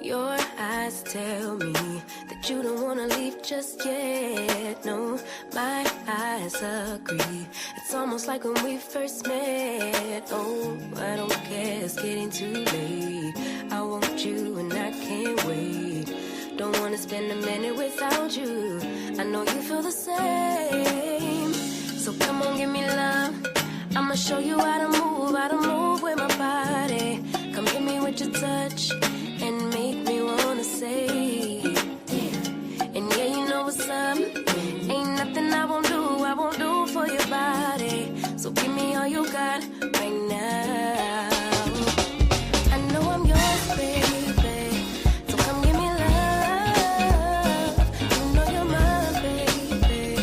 Your eyes tell me that you don't wanna leave just yet. No, my eyes agree. It's almost like when we first met. Oh, I don't care, it's getting too late. I want you and I can't wait. Don't wanna spend a minute without you. I know you feel the same. So come on, give me love. I'ma show you how to move with my body. Come hit me with your touch and make me wanna say, damn. And yeah, you know what's up. Ain't nothing I won't do for your body. So give me all you got right now. I know I'm yours, baby. So come give me love. You know you're mine, baby.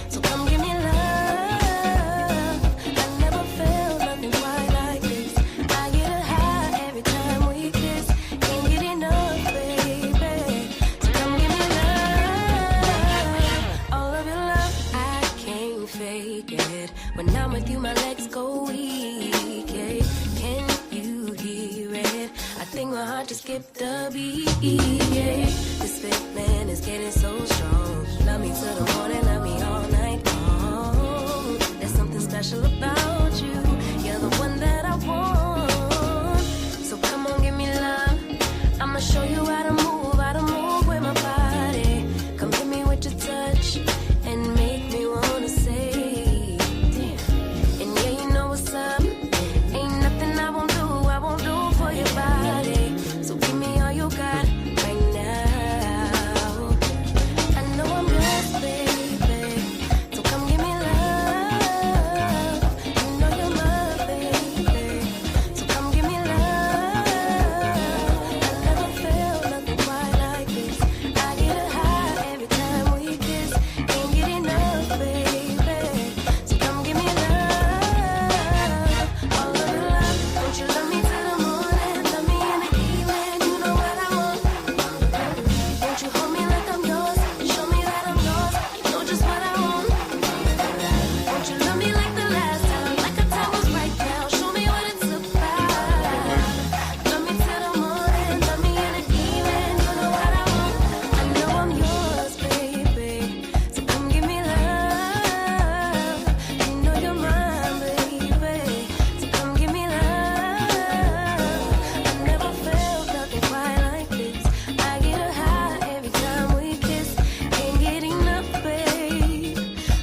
So come give me love. I never felt nothing quite like this. I get a high every time we kiss. Can't get enough, baby. So come give me love. All of your love, I can't fake it. When I'm with you, my legs go weak. Yeah. Can you hear it? I think my heart just skipped a beat. Yeah. This feeling is getting so strong. Love me till the morning, love me all night long. There's something special about you. You're the one that I want. So come on, give me love. I'ma show you how to move with my body. Come hit me with your touch and make me wanna say, damn. And yeah, you know what's up. Ain't nothing I won't do for your body. So give me all you got right now. I know I'm yours, baby. So come give me love. You know you're my baby. So come give me love. I never felt nothing quite like this. I get a high every time we kiss. Can't get enough, baby. So come give me love. All of your love. Don't you love me till the morning? Love me in the evening. You know what I want. Won't you hold me like I'm yours? Show me that I'm yours. You know just what I want. Won't you love me like the last time? Like the time was right now. Show me what it's about. Love me till the morning. Love me in the evening. You know what I want. I know I'm yours, baby. So come give me love. You know you're mine, baby. So come give me love. I never felt nothing quite like this. I get a high every time we kiss. Can't get enough, babe.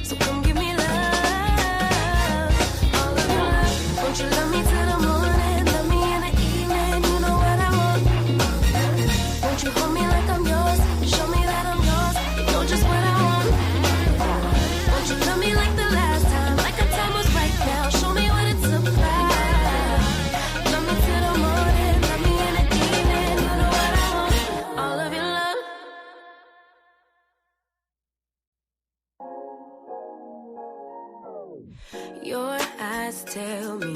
So come give me love. All of your love. Won't you love me till the morning? Love me in the evening. You know what I want. Won't you hold me like I'm yours? Show me that I'm yours. You know just what I want. Won't you love me like the last time? Like the time was right now. Show me what it's about. Love me till the morning. Love me in the evening. You know what I want. All of your love. Your eyes tell me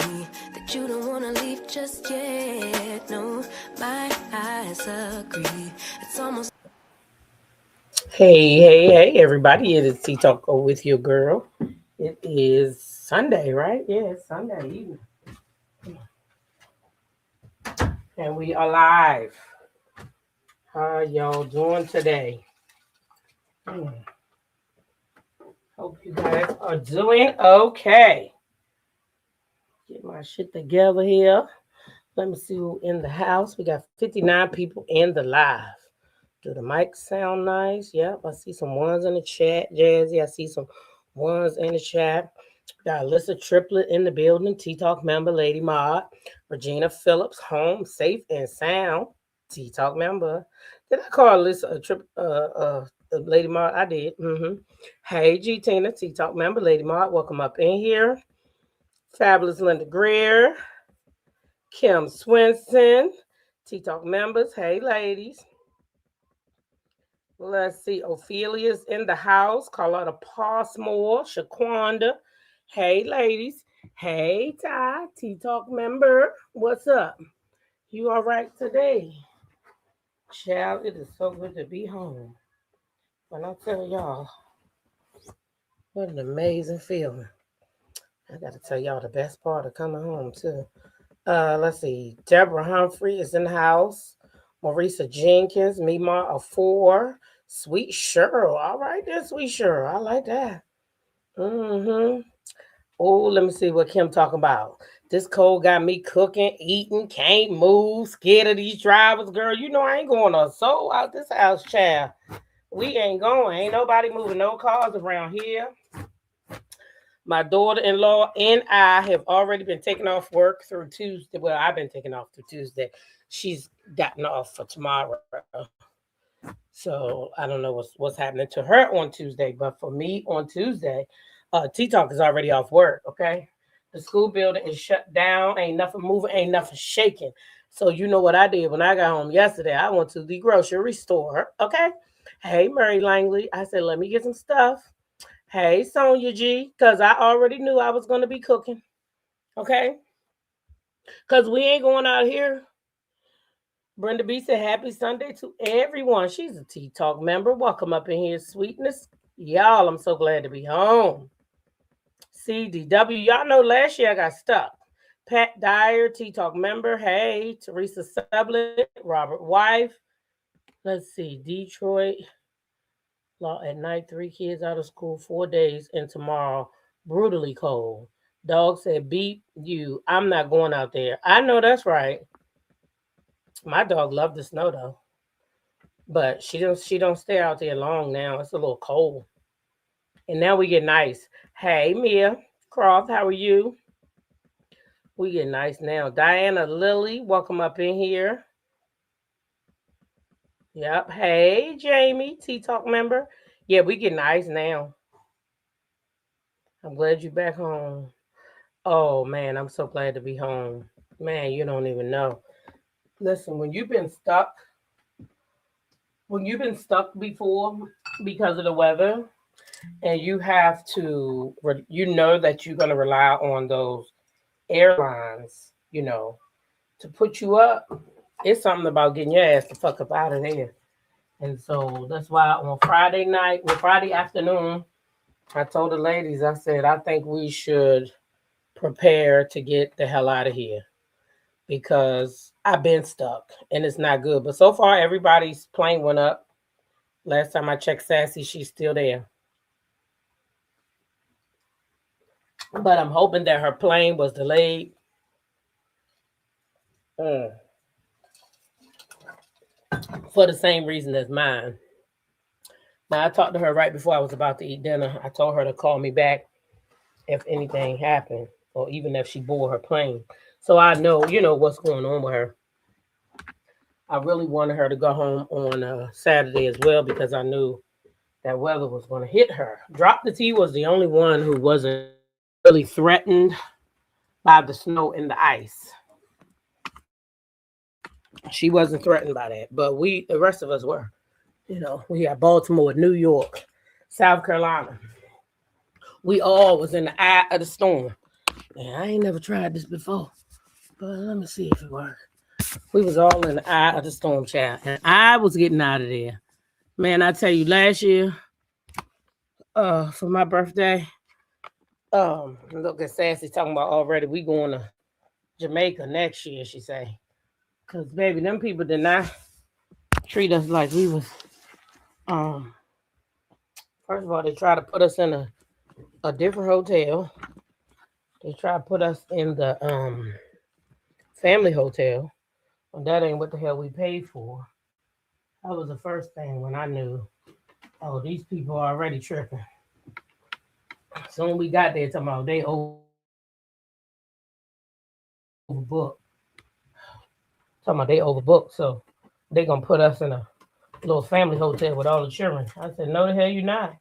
that you don't wanna leave just yet. No, my eyes agree. It's almost Hey, everybody. It is Tea Talk with your girl. It is Sunday, right? Yeah, it's Sunday evening. And we are live. How y'all doing today? Hope you guys are doing okay. Get my shit together here. Let me see who in the house. We got 59 people in the live. Do the mic sound nice? Yep, I see some ones in the chat. Jazzy, I see some ones in the chat. Got Alyssa Triplet in the building. T-Talk member, Lady Maud. Regina Phillips, home, safe and sound. T-Talk member. Did I call Alyssa Lady Maud? I did. Hey, G Tina, T-Talk member, Lady Maud. Welcome up in here. Fabulous Linda Greer. Kim Swinson. T-Talk members. Hey, ladies. Let's see. Ophelia's in the house. Carlotta Passmore. Shaquanda. Hey, ladies. Hey, Ty. T-Talk member. What's up? You all right today? Child, it is so good to be home. When I tell y'all, what an amazing feeling. I got to tell y'all the best part of coming home, too. Let's see. Deborah Humphrey is in the house. Marisa Jenkins, Mima a 4. Sweet Cheryl. All right, there, Sweet Cheryl. I like that. Mm-hmm. Oh, let me see what Kim talking about. This cold got me cooking, eating, can't move, scared of these drivers, girl. You know I ain't going a soul out this house, child. We ain't going. Ain't nobody moving no cars around here. My daughter-in-law and I have already been taking off work through Tuesday. Well, I've been taking off through Tuesday. She's gotten off for tomorrow. So I don't know what's happening to her on Tuesday. But for me on Tuesday, T-Talk is already off work, okay? The school building is shut down. Ain't nothing moving. Ain't nothing shaking. So you know what I did when I got home yesterday? I went to the grocery store, okay? Hey, Mary Langley. I said, let me get some stuff. Hey, Sonia G, because I already knew I was going to be cooking, okay? Because we ain't going out here. Brenda B said, happy Sunday to everyone. She's a T-Talk member. Welcome up in here, sweetness. Y'all, I'm so glad to be home. CDW, y'all know last year I got stuck. Pat Dyer, T-Talk member. Hey, Teresa Sublet, Robert Wife. Let's see, Detroit. Law at night, 3 kids out of school, 4 days, and tomorrow, brutally cold. Dog said, beep you. I'm not going out there. I know that's right. My dog loved the snow though. But she don't stay out there long now. It's a little cold. And now we get nice. Hey, Mia Croft, how are you? We get nice now. Diana Lilly, welcome up in here. Yep. Hey, Jamie, T-Talk member. Yeah, we get nice now. I'm glad you're back home. Oh, man, I'm so glad to be home. Man, you don't even know. Listen, when you've been stuck before because of the weather, and you have to, you know that you're going to rely on those airlines, to put you up, it's something about getting your ass the fuck up out of there. And so that's why on Friday afternoon, I told the ladies, I said, I think we should prepare to get the hell out of here because I've been stuck and it's not good. But so far, everybody's plane went up. Last time I checked Sassy, she's still there. But I'm hoping that her plane was delayed. For the same reason as mine. Now, I talked to her right before I was about to eat dinner. I told her to call me back if anything happened or even if she boarded her plane. So I know, what's going on with her. I really wanted her to go home on Saturday as well because I knew that weather was going to hit her. Drop the T was the only one who wasn't really threatened by the snow and the ice. She wasn't threatened by that, but the rest of us were. We got Baltimore, New York, South Carolina. We all was in the eye of the storm. And I ain't never tried this before, but let me see if it works. We was all in the eye of the storm, child, and I was getting out of there. Man, I tell you, last year, for my birthday, look at Sassy talking about already we going to Jamaica next year, she say. Because, baby, them people did not treat us like we was, first of all, they tried to put us in a different hotel. They tried to put us in the family hotel. And that ain't what the hell we paid for. That was the first thing when I knew, oh, these people are already tripping. So when we got there, talking about they overbooked. Talking about they overbooked, so they gonna put us in a little family hotel with all the children. I said, no, the hell you not.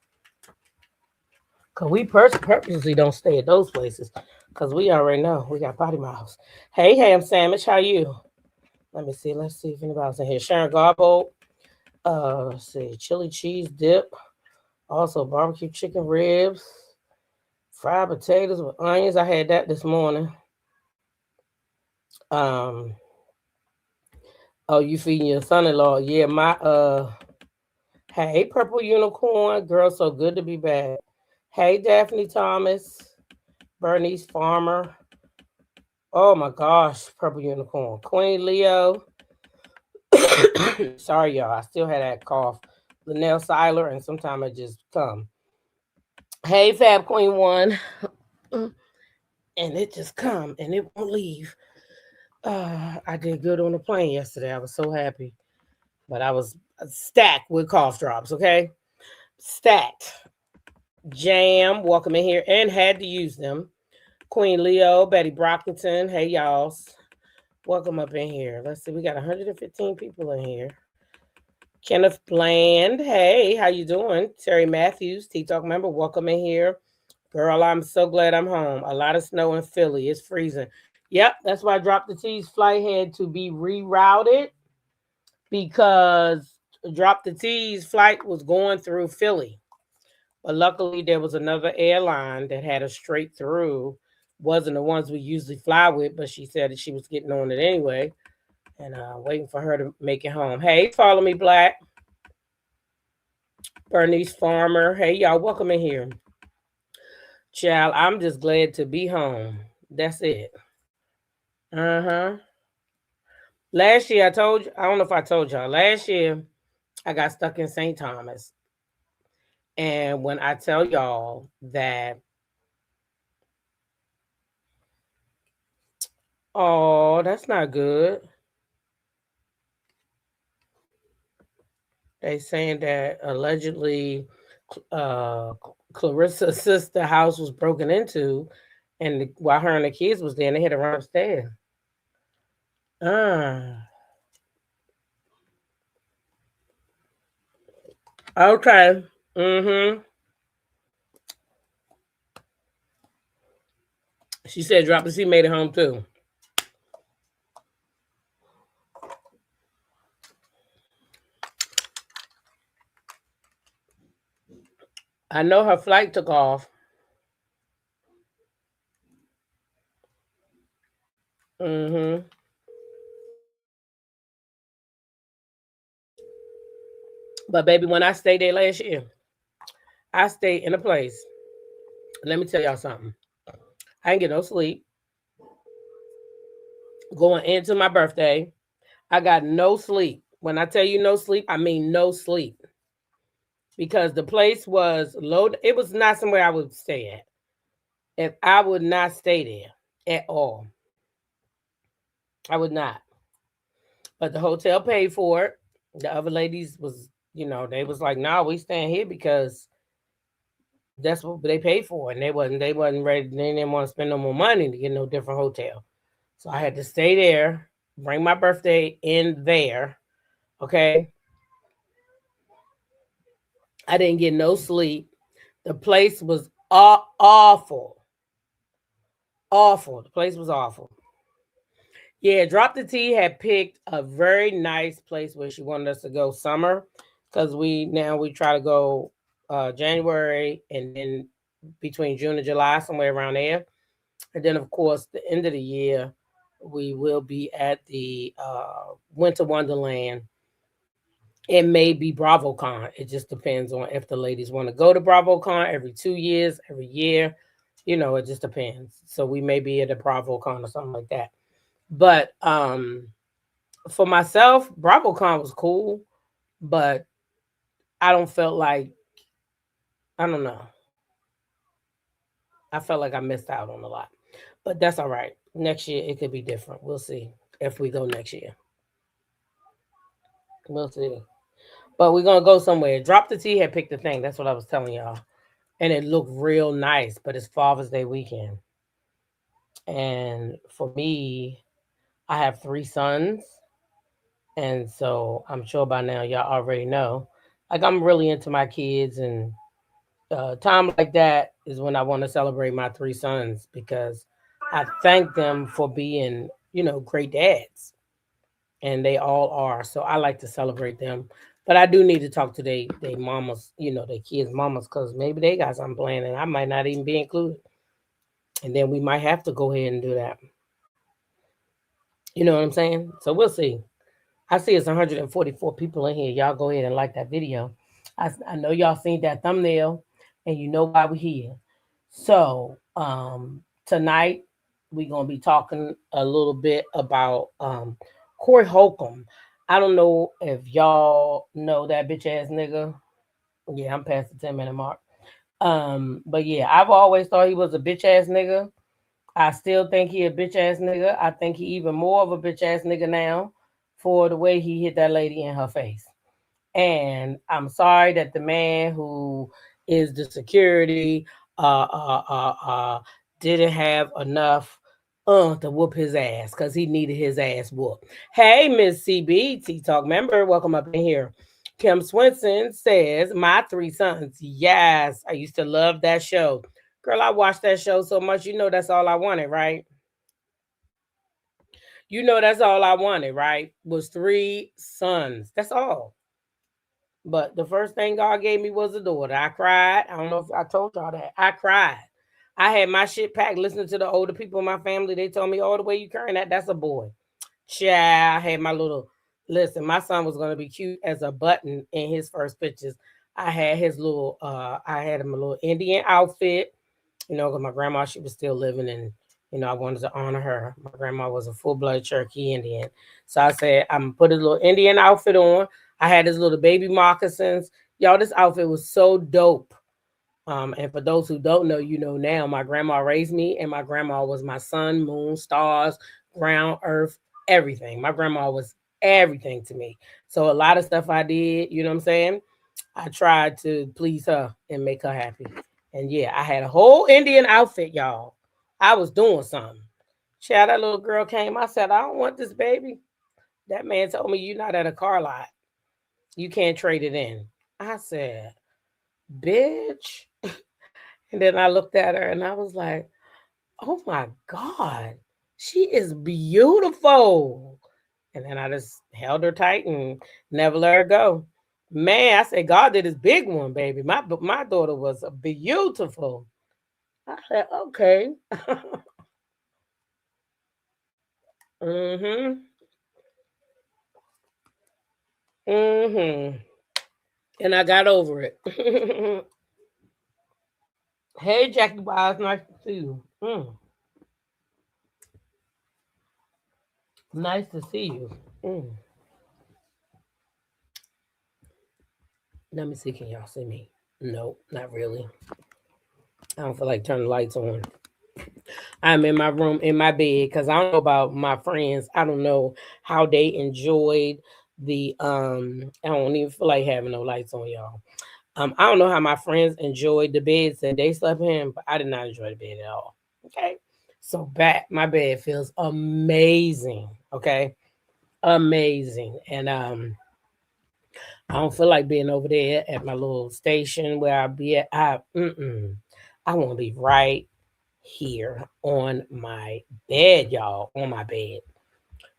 Because we purposely don't stay at those places because we already know we got potty mouths. Hey, Ham Sandwich, how you? Let's see if anybody's in here. Sharon Garbo, let's see, chili cheese dip, also barbecue chicken ribs, fried potatoes with onions. I had that this morning. Oh, you feeding your son-in-law? Yeah, hey, Purple Unicorn, girl, so good to be back. Hey, Daphne Thomas, Bernice Farmer. Oh my gosh, Purple Unicorn, Queen Leo. Sorry, y'all. I still had that cough. Linnell Siler, and sometimes it just come. Hey, Fab Queen One. And it just come and it won't leave. I did good on the plane yesterday. I was so happy. But I was stacked with cough drops, okay? Stacked. Jam, welcome in here, and had to use them. Queen Leo, Betty Brockington, hey y'all. Welcome up in here. Let's see, we got 115 people in here. Kenneth Bland, hey, how you doing? Terry Matthews, T-Talk member, welcome in here. Girl, I'm so glad I'm home. A lot of snow in Philly. It's freezing. Yep, that's why I dropped the T's flight had to be rerouted because Drop the T's flight was going through Philly. But luckily there was another airline that had a straight through. Wasn't the ones we usually fly with, but she said that she was getting on it anyway. And waiting for her to make it home. Hey, follow me, Black. Bernice Farmer. Hey, y'all, welcome in here. Child, I'm just glad to be home. That's it. Uh-huh. Last year, I told you, I don't know if I told y'all, last year, I got stuck in St. Thomas. And when I tell y'all that, oh, that's not good. They saying that allegedly Clarissa's sister house was broken into, and while her and the kids was there, they had to run upstairs. Okay. Mm-hmm. She said Drop the C made it home too. I know her flight took off. Mm-hmm. But baby, when I stayed there last year, I stayed in a place. Let me tell y'all something. I didn't get no sleep. Going into my birthday, I got no sleep. When I tell you no sleep, I mean no sleep. Because the place was low. It was not somewhere I would stay at. If I would not stay there at all. I would not. But the hotel paid for it. The other ladies was, they was like, "No, we staying here because that's what they paid for." And they wasn't ready. They didn't want to spend no more money to get no different hotel. So I had to stay there, bring my birthday in there. Okay. I didn't get no sleep. The place was awful. Awful. The place was awful. Yeah, Drop the T had picked a very nice place where she wanted us to go summer, because we try to go January, and then between June and July, somewhere around there. And then of course the end of the year we will be at the Winter Wonderland. It may be BravoCon. It just depends on if the ladies want to go to BravoCon every 2 years, every year. It just depends. So we may be at a BravoCon or something like that. But for myself, BravoCon was cool, but I don't feel like, I don't know. I felt like I missed out on a lot. But that's all right. Next year it could be different. We'll see if we go next year. We'll see. But we're gonna go somewhere. Drop the T had picked the thing. That's what I was telling y'all. And it looked real nice, but it's Father's Day weekend. And for me, I have 3 sons. And so I'm sure by now y'all already know. Like, I'm really into my kids, and time like that is when I want to celebrate my 3 sons, because I thank them for being, great dads. And they all are. So I like to celebrate them. But I do need to talk to they mamas, their kids' mamas, because maybe they got something planned and I might not even be included. And then we might have to go ahead and do that. You know what I'm saying? So we'll see. I see it's 144 people in here. Y'all go ahead and like that video. I know y'all seen that thumbnail, and you know why we're here. So tonight we're gonna be talking a little bit about Corey Holcomb. I don't know if y'all know that bitch ass nigga. Yeah, I'm past the 10-minute mark. But yeah, I've always thought he was a bitch ass nigga. I still think he a bitch ass nigga. I think he even more of a bitch ass nigga now for the way he hit that lady in her face. And I'm sorry that the man who is the security uh uh uh uh didn't have enough to whoop his ass because he needed his ass whooped. Hey, Miss CB, Talk member, welcome up in here. Kim Swinson says, my three sons. Yes, I used to love that show. Girl, I watched that show so much, you know that's all I wanted, right? You know that's all I wanted, right? Was three sons. That's all. But the first thing God gave me was a daughter. I cried. I don't know if I told y'all that. I cried. I had my shit packed listening to the older people in my family. They told me, oh, the way you carrying that's a boy. Child, I had my little, listen, my son was going to be cute as a button in his first pictures. I had his little, I had him a little Indian outfit, you know, because my grandma, she was still living and, you know, I wanted to honor her. My grandma was a full-blood Cherokee Indian. So I said, I'm going to put a little Indian outfit on. I had his little baby moccasins. Y'all, this outfit was so dope. And for those who don't know, you know now, my grandma raised me, and my grandma was my sun, moon, stars, ground, earth, everything. My grandma was everything to me. So a lot of stuff I did, you know what I'm saying? I tried to please her and make her happy. And yeah, I had a whole Indian outfit, y'all. I was doing something. Child, that little girl came. I said, I don't want this baby. That man told me, you're not at a car lot. You can't trade it in. I said, bitch. And then I looked at her and I was like, oh my God, she is beautiful. And then I just held her tight and never let her go. Man, I said, God did his big one, baby. My daughter was beautiful. I said, okay. mm-hmm. Mm-hmm. And I got over it. Hey, Jackie Wise, nice to see you. Nice to see you. Mm. Let me see, can y'all see me? Nope, not really. I don't feel like turning the lights on. I'm in my room, in my bed, because I don't know about my friends. I don't know how they enjoyed the I don't even feel like having no lights on, y'all. I don't know how my friends enjoyed the beds that they slept in, but I did not enjoy the bed at all. Okay. So my bed feels amazing. Okay. Amazing. And I don't feel like being over there at my little station where I be at. I want to be right here on my bed, y'all. On my bed.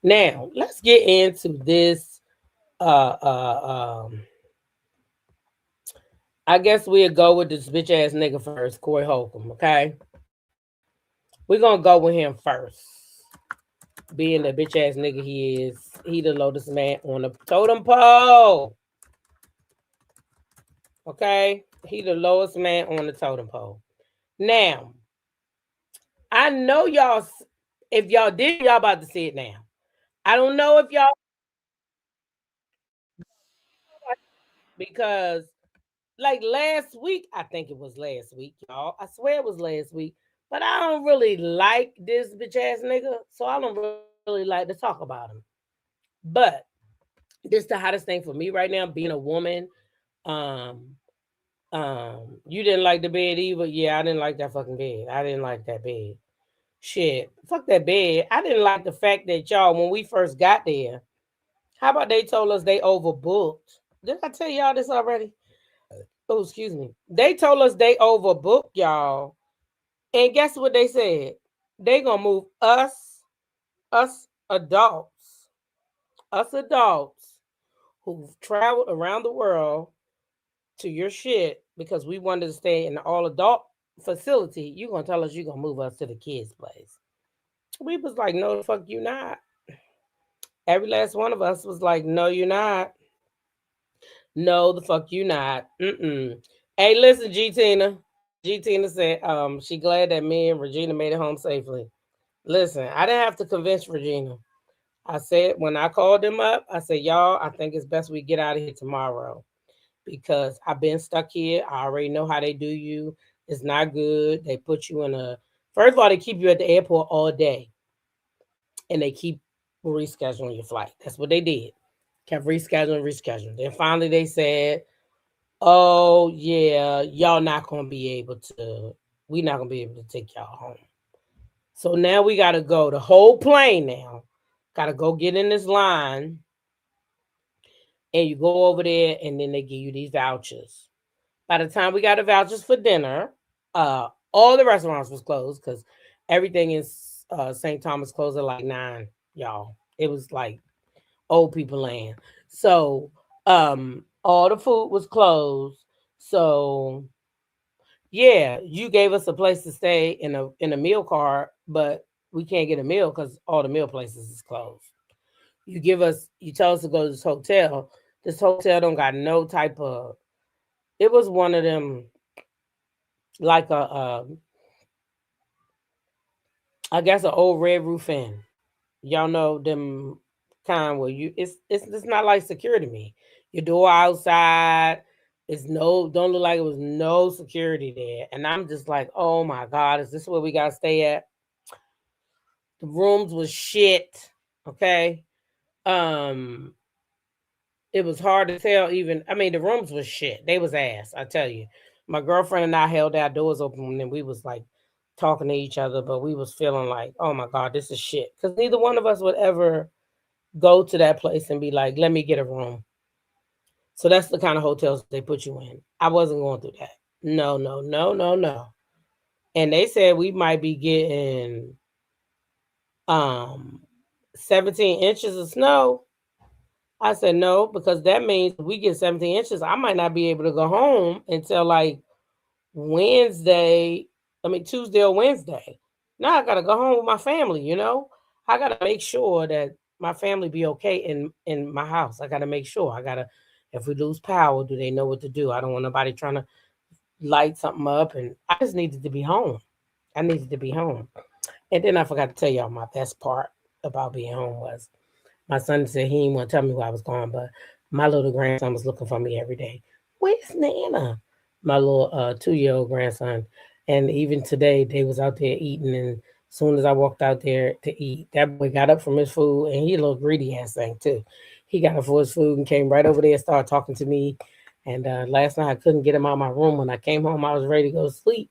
Now, let's get into this. I guess we'll go with this bitch ass nigga first, Corey Holcomb. Okay, we're gonna go with him first. Being the bitch ass nigga he is, he the lowest man on the totem pole. Okay, he the lowest man on the totem pole. Now, I know y'all. If y'all did, y'all about to see it now. I don't know if y'all because like last week, I think it was last week, y'all. I swear it was last week. But I don't really like this bitch ass nigga, so I don't really like to talk about him. But this the hottest thing for me right now, being a woman. Um, you didn't like the bed either. Yeah, I didn't like that fucking bed. I didn't like that bed. Shit, fuck that bed. I didn't like the fact that y'all, when we first got there, how about they told us they overbooked? Did I tell y'all this already? Oh, excuse me. They told us they overbooked y'all. And guess what they said? They gonna move us adults who've traveled around the world to your shit because we wanted to stay in an all adult facility. You gonna tell us you gonna move us to the kids' place? We was like, no, the fuck you not. Every last one of us was like, no, you're not. No, the fuck you not. Hey, listen, G Tina. G Tina said, she glad that me and Regina made it home safely. Listen, I didn't have to convince Regina. I said, when I called them up, I said, y'all, I think it's best we get out of here tomorrow because I've been stuck here. I already know how they do you. It's not good. They put you in a, first of all, they keep you at the airport all day and they keep rescheduling your flight. That's what they did. Kept rescheduling. Then finally they said, oh, yeah, y'all not going to be able to, we're not going to be able to take y'all home. So now we got to go, the whole plane now, got to go get in this line and you go over there and then they give you these vouchers. By the time we got the vouchers for dinner, all the restaurants was closed because everything in St. Thomas closed at like 9, y'all. It was like old people land. So all the food was closed. So yeah, you gave us a place to stay in a meal card, but we can't get a meal because all the meal places is closed. You tell us to go to this hotel. This hotel don't got no type of. It was one of them, like I guess an old red roof inn. Y'all know them kind where it's not like security to me. Your door outside. It's no don't look like it was no security there. And I'm just like, oh my God, is this where we gotta stay at? The rooms was shit. Okay. Um it was hard to tell even. I mean, the rooms was shit. They was ass, I tell you. My girlfriend and I held our doors open and we was like talking to each other, but we was feeling like, oh my God, this is shit. Because neither one of us would ever go to that place and be like, let me get a room. So that's the kind of hotels they put you in. I wasn't going through that. No, no, no, no, no. And they said we might be getting um 17 inches of snow. I said no, because that means if we get 17 inches, I might not be able to go home until like Wednesday. I mean Tuesday or Wednesday. Now I gotta go home with my family. I gotta make sure that my family be okay in my house. I gotta make sure. If we lose power, do they know what to do? I don't want nobody trying to light something up, and I just needed to be home. I needed to be home. And then I forgot to tell y'all my best part about being home was my son said he didn't want to tell me where I was going, but my little grandson was looking for me every day. Where's Nana? My little 2-year-old grandson. And even today, they was out there eating. And as soon as I walked out there to eat, that boy got up from his food, and he a little greedy ass thing too. He got up for his food and came right over there and started talking to me. And last night I couldn't get him out of my room. When I came home, I was ready to go to sleep,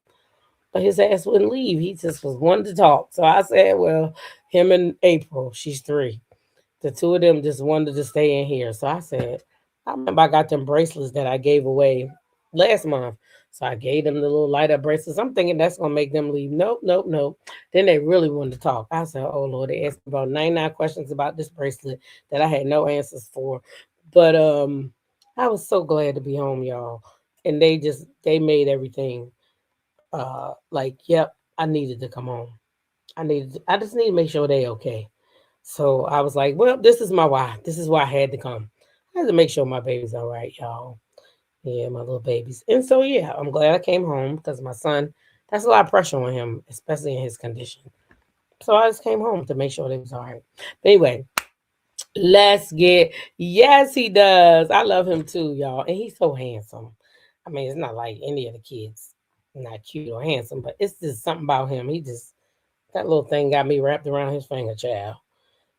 but his ass wouldn't leave. He just was wanting to talk. So I said, well, him and April, she's 3. The two of them just wanted to stay in here. So I said, I remember I got them bracelets that I gave away last month. So I gave them the little light up bracelets. I'm thinking that's gonna make them leave. Nope, nope, nope. Then they really wanted to talk. I said, oh Lord, they asked me about 99 questions about this bracelet that I had no answers for. But I was so glad to be home, y'all. And they made everything like, yep, I needed to come home. I just need to make sure they okay. So I was like, well, this is my why. This is why I had to come. I had to make sure my baby's all right, y'all. Yeah, my little babies. And so, yeah, I'm glad I came home because my son, that's a lot of pressure on him, especially in his condition. So I just came home to make sure they was all right. But anyway, yes, he does. I love him too, y'all. And he's so handsome. I mean, it's not like any of the kids, not cute or handsome, but it's just something about him. That little thing got me wrapped around his finger, child.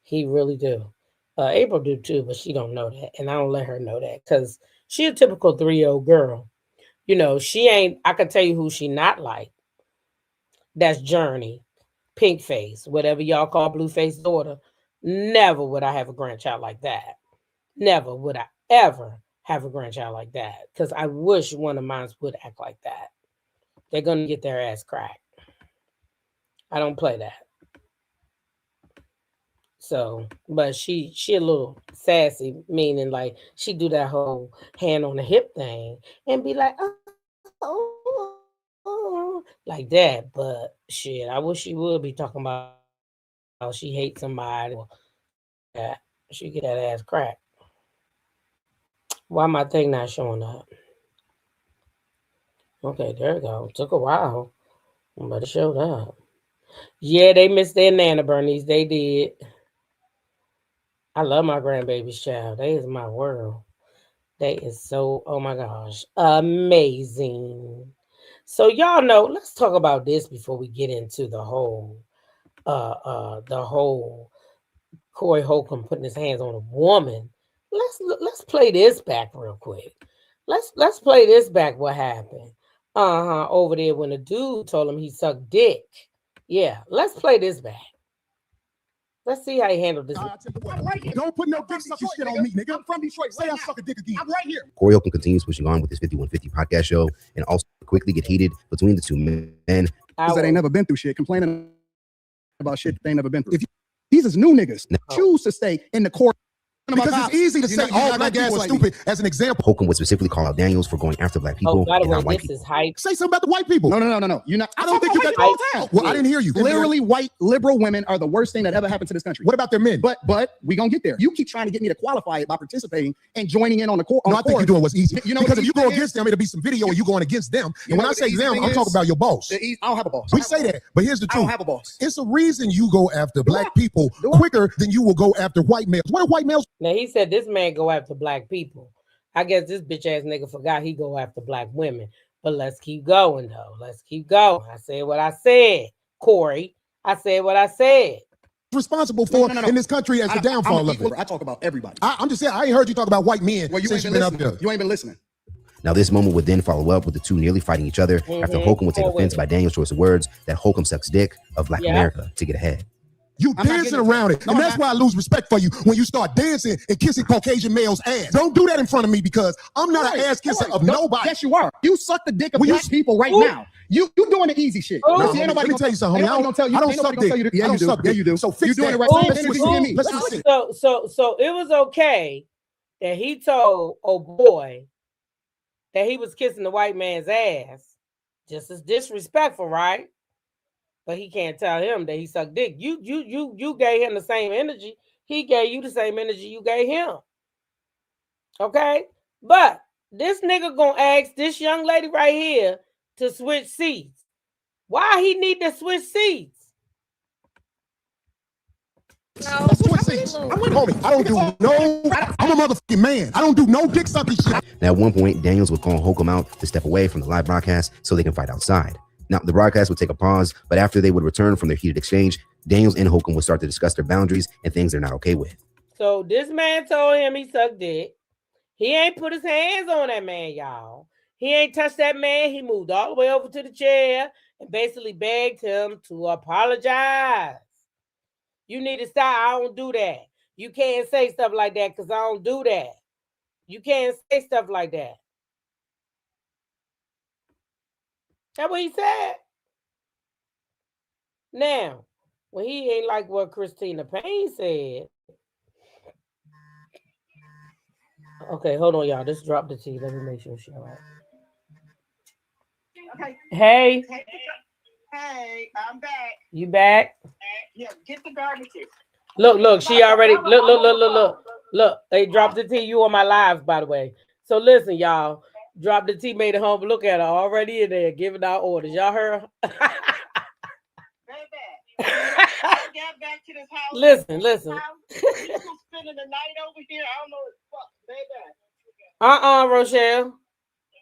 He really do. April do too, but she don't know that, and I don't let her know that because she a typical 3-year-old girl. She ain't. I can tell you who she not like. That's Journey, pink face, whatever y'all call blue face daughter. Never would I have a grandchild like that. Never would I ever have a grandchild like that because I wish one of mine would act like that. They're gonna get their ass cracked. I don't play that. So, but she a little sassy, meaning like she do that whole hand on the hip thing and be like, oh, like that. But shit, I wish she would be talking about how she hates somebody or that. She get that ass cracked. Why my thing not showing up? Okay, there you go. Took a while, but it showed up. Yeah, they missed their Nana Bernice. They did. I love my grandbaby's child. They is my world. They is so, oh my gosh, amazing. So y'all know, let's talk about this before we get into the whole Corey Holcomb putting his hands on a woman. Let's play this back real quick. Let's play this back. What happened? Over there when the dude told him he sucked dick. Yeah, let's play this back. Let's see how he handled this. Don't put no dick sucking shit on me, nigga. I'm from Detroit. Say I suck a dick again. I'm right here. Corey Holcomb continues pushing on with his 5150 podcast show and also quickly get heated between the two men. Because they ain't never been through shit, complaining about shit they ain't never been through. These is new niggas. Choose to stay in the court. Because it's easy to say all black guys are stupid as an example. Holcomb would specifically call out Daniels for going after black people. Oh, by the and way, not white this people. is hype. Say something about the white people. No. You're not. I don't think you got all the time. Well, I didn't hear you. Literally, white liberal women are the worst thing that ever happened to this country. What about their men? But we gonna get there. You keep trying to get me to qualify it by participating and joining in on the court. No, I think you're doing what's easy. You know, because if you go against them, it'll be some video of you going against them. And when I say them, I'm talking about your boss. I don't have a boss. We say that, but here's the truth. I don't have a boss. It's a reason you go after black people quicker than you will go after white males. What are white males? Now he said this man go after black people. I guess this bitch ass nigga forgot he go after black women. But let's keep going though. Let's keep going. I said what I said, Corey. I said what I said. Responsible for in this country as the downfall of it. I talk about everybody. I'm just saying I ain't heard you talk about white men. Well, you ain't been listening. Now, this moment would then follow up with the two nearly fighting each other after Holcomb would take offense by Daniel's choice of words that Holcomb sucks dick of Black America to get ahead. You dancing around it. And that's why I lose respect for you when you start dancing and kissing Caucasian males' ass. Don't do that in front of me because I'm not an ass kisser of nobody. Yes, you are. You suck the dick of black people right now. You doing the easy shit. Let me tell you something, homie. I don't suck dick. Yeah, you do. So fix that. Doing it right. So it was okay that he told boy that he was kissing the white man's ass. Just as disrespectful, right? But he can't tell him that he sucked dick. You gave him the same energy. He gave you the same energy you gave him. Okay? But this nigga gonna ask this young lady right here to switch seats. Why he need to switch seats? Homie, I don't do I'm a motherfucking man. I don't do no dick sucking shit. Now, at one point, Daniels would call Holcomb out to step away from the live broadcast so they can fight outside. Now, the broadcast would take a pause, but after they would return from their heated exchange, Daniels and Holcomb would start to discuss their boundaries and things they're not okay with. So this man told him he sucked dick. He ain't put his hands on that man, y'all. He ain't touched that man. He moved all the way over to the chair and basically begged him to apologize. You need to stop. I don't do that. You can't say stuff like that because I don't do that. You can't say stuff like that. That's what he said. Now, when he ain't like what Christina Payne said. Okay, hold on, y'all. Just drop the tea. Let me make sure she's all right. Okay. Hey. Hey, I'm back. You back? Yeah, get the garbage. Look, she already look. They dropped the tea. You on my live, by the way. So listen, y'all. Drop the tea, made it home. Look at her already in there giving out orders. Y'all heard her? Baby, I got back to this house. Listen. You spending the night over here? I don't know what the fuck, baby. Rochelle.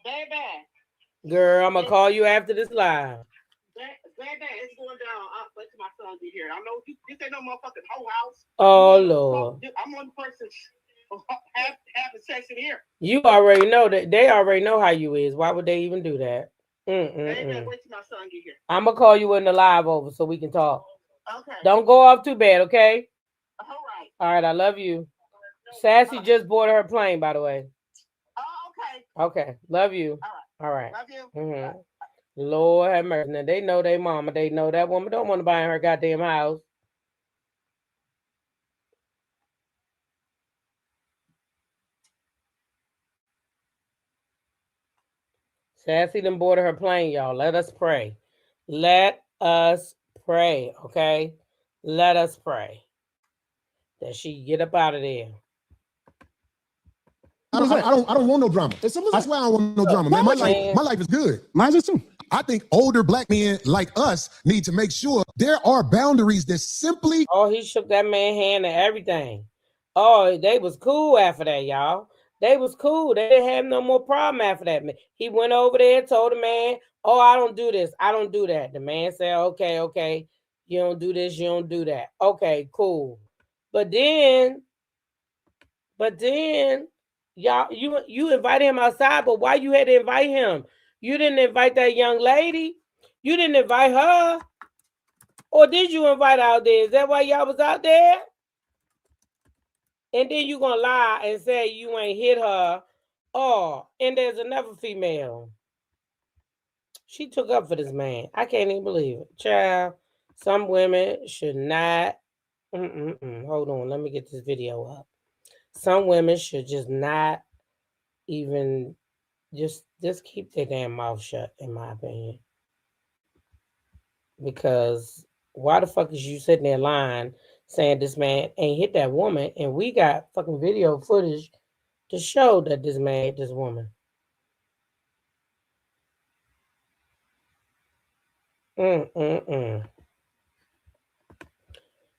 Baby. Girl, I'm gonna call you after this live. Baby, it's going down. Wait till my son get here. I know this ain't no motherfucking whole house. Oh Lord. I'm one person having sex in here. You already know that they already know how you is. Why would they even do that? Baby, wait till my son get here. I'm gonna call you when the live over so we can talk. Okay. Don't go off too bad, okay? All right. All right, I love you. Sassy just boarded her plane, by the way. Oh, okay. Okay, love you. All right. Love you. Mm-hmm. Lord have mercy. Now they know their mama. They know that woman don't want to buy in her goddamn house. Sassy done boarded her plane, y'all. Let us pray. Let us pray, okay? Let us pray that she get up out of there. I don't want no drama. I swear I don't want no drama, man. My life is good. Mine's is too. I think older black men like us need to make sure there are boundaries that simply. Oh, he shook that man's hand and everything. Oh, they was cool after that, y'all. They was cool. They didn't have no more problem after that. He went over there and told the man, oh, I don't do this. I don't do that. The man said, okay. You don't do this. You don't do that. Okay, cool. But then, y'all, you invited him outside, but why you had to invite him? You didn't invite that young lady. You didn't invite her. Or did you invite out there? Is that why y'all was out there? And then you gonna lie and say you ain't hit her. Oh, and there's another female. She took up for this man. I can't even believe it. Child, some women should not. Hold on, let me get this video up. Some women should just not even just keep their damn mouth shut, in my opinion. Because why the fuck is you sitting there lying, saying this man ain't hit that woman, and we got fucking video footage to show that this man hit this woman.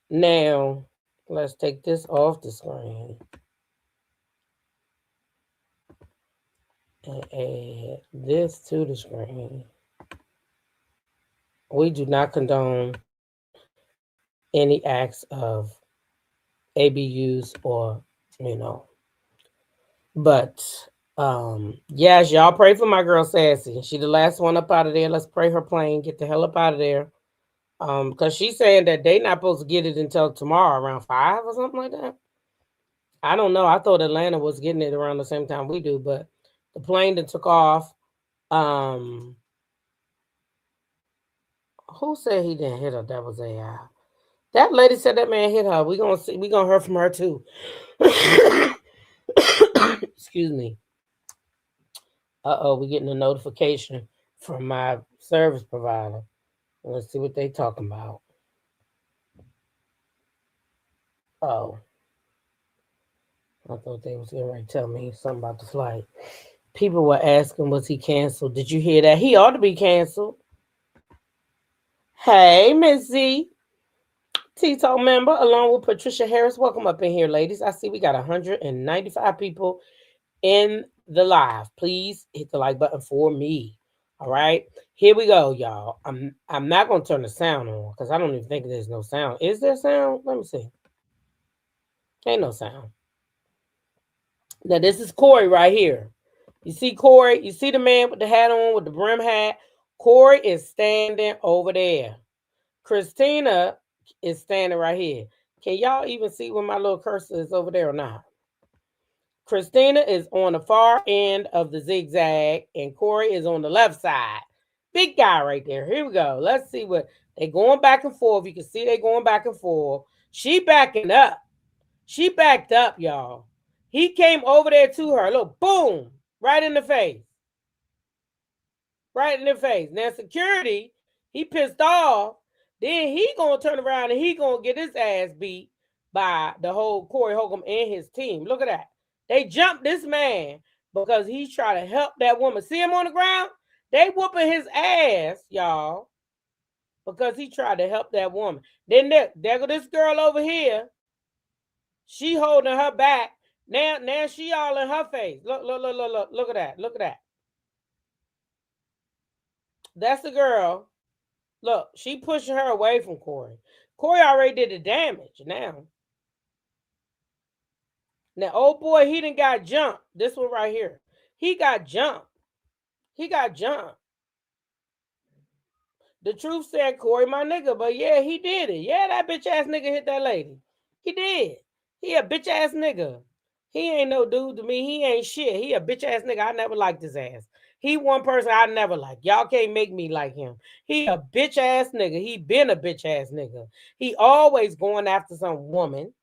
Now, let's take this off the screen and add this to the screen. We do not condone any acts of ABUs or, but yes, y'all pray for my girl Sassy. She the last one up out of there. Let's pray her plane get the hell up out of there. Because she's saying that they not supposed to get it until tomorrow around 5 or something like that. I don't know. I thought Atlanta was getting it around the same time we do, but the plane that took off. Who said he didn't hit her? That was AI. That lady said that man hit her. We gonna hear from her too. Excuse me. We're getting a notification from my service provider. Let's see what they talking about. Oh. I thought they was getting ready to tell me something about the flight. People were asking, was he canceled? Did you hear that? He ought to be canceled. Hey, Miss Z. T-Talk member, along with Patricia Harris. Welcome up in here, ladies. I see we got 195 people in the live. Please hit the like button for me. All right. Here we go, y'all. I'm not going to turn the sound on because I don't even think there's no sound. Is there sound? Let me see. Ain't no sound. Now, this is Corey right here. You see Corey? You see the man with the hat on, with the brim hat? Corey is standing over there. Christina is standing right here. Can y'all even see when my little cursor is over there or not? Christina is on the far end of the zigzag, and Corey is on the left side. Big guy right there. Here we go. Let's see what they going back and forth. You can see they going back and forth. She backing up. She backed up, y'all. He came over there to her. Look, boom, right in the face. Right in the face. Now, security, he pissed off. Then he going to turn around and he going to get his ass beat by the whole Corey Holcomb and his team. Look at that. They jumped this man because he's trying to help that woman. See him on the ground? They whooping his ass, y'all, because he tried to help that woman. Then there go this girl over here. She holding her back. Now she all in her face. Look at that. Look at that. That's the girl. Look, she pushing her away from Corey. Corey already did the damage now. Now, old boy, he done got jumped. This one right here. He got jumped. He got jumped. The truth said Corey, my nigga, but yeah, he did it. Yeah, that bitch ass nigga hit that lady. He did. He a bitch ass nigga. He ain't no dude to me. He ain't shit. He a bitch ass nigga. I never liked his ass. He one person I never liked. Y'all can't make me like him. He a bitch ass nigga. He been a bitch ass nigga. He always going after some woman.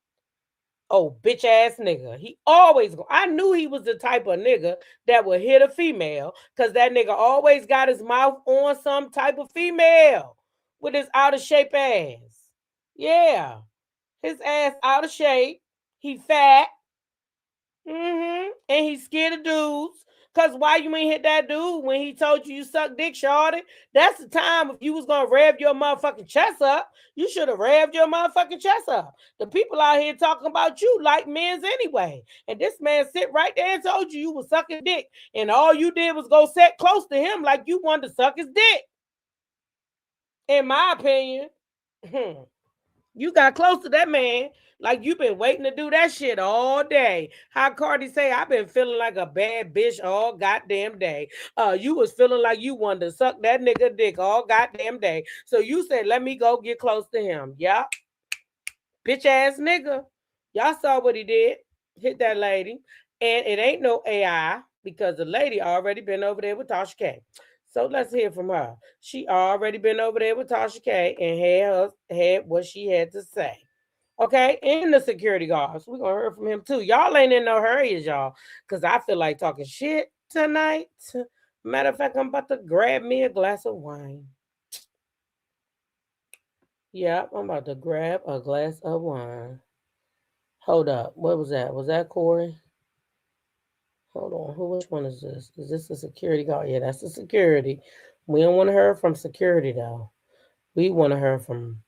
Oh, bitch ass nigga. He always go. I knew he was the type of nigga that would hit a female because that nigga always got his mouth on some type of female with his out of shape ass. Yeah. His ass out of shape. He fat. And he's scared of dudes Because why you ain't hit that dude when he told you suck dick, shorty? That's the time if you was going to rev your motherfucking chest up, you should have revved your motherfucking chest up. The people out here talking about you like men's anyway. And this man sit right there and told you was sucking dick. And all you did was go sit close to him like you wanted to suck his dick. In my opinion, you got close to that man like you've been waiting to do that shit all day. How Cardi say, I've been feeling like a bad bitch all goddamn day. You was feeling like you wanted to suck that nigga dick all goddamn day. So you said, let me go get close to him. Yeah. Bitch ass nigga. Y'all saw what he did. Hit that lady. And it ain't no AI because the lady already been over there with Tasha K. So let's hear from her. She already been over there with Tasha K and had what she had to say. Okay, and the security guards. We're going to hear from him too. Y'all ain't in no hurry, y'all, because I feel like talking shit tonight. Matter of fact, I'm about to grab me a glass of wine. Yeah, I'm about to grab a glass of wine. Hold up. What was that? Was that Corey? Hold on. Which one is this? Is this the security guard? Yeah, that's the security. We don't want to hear from security, though. We want to hear from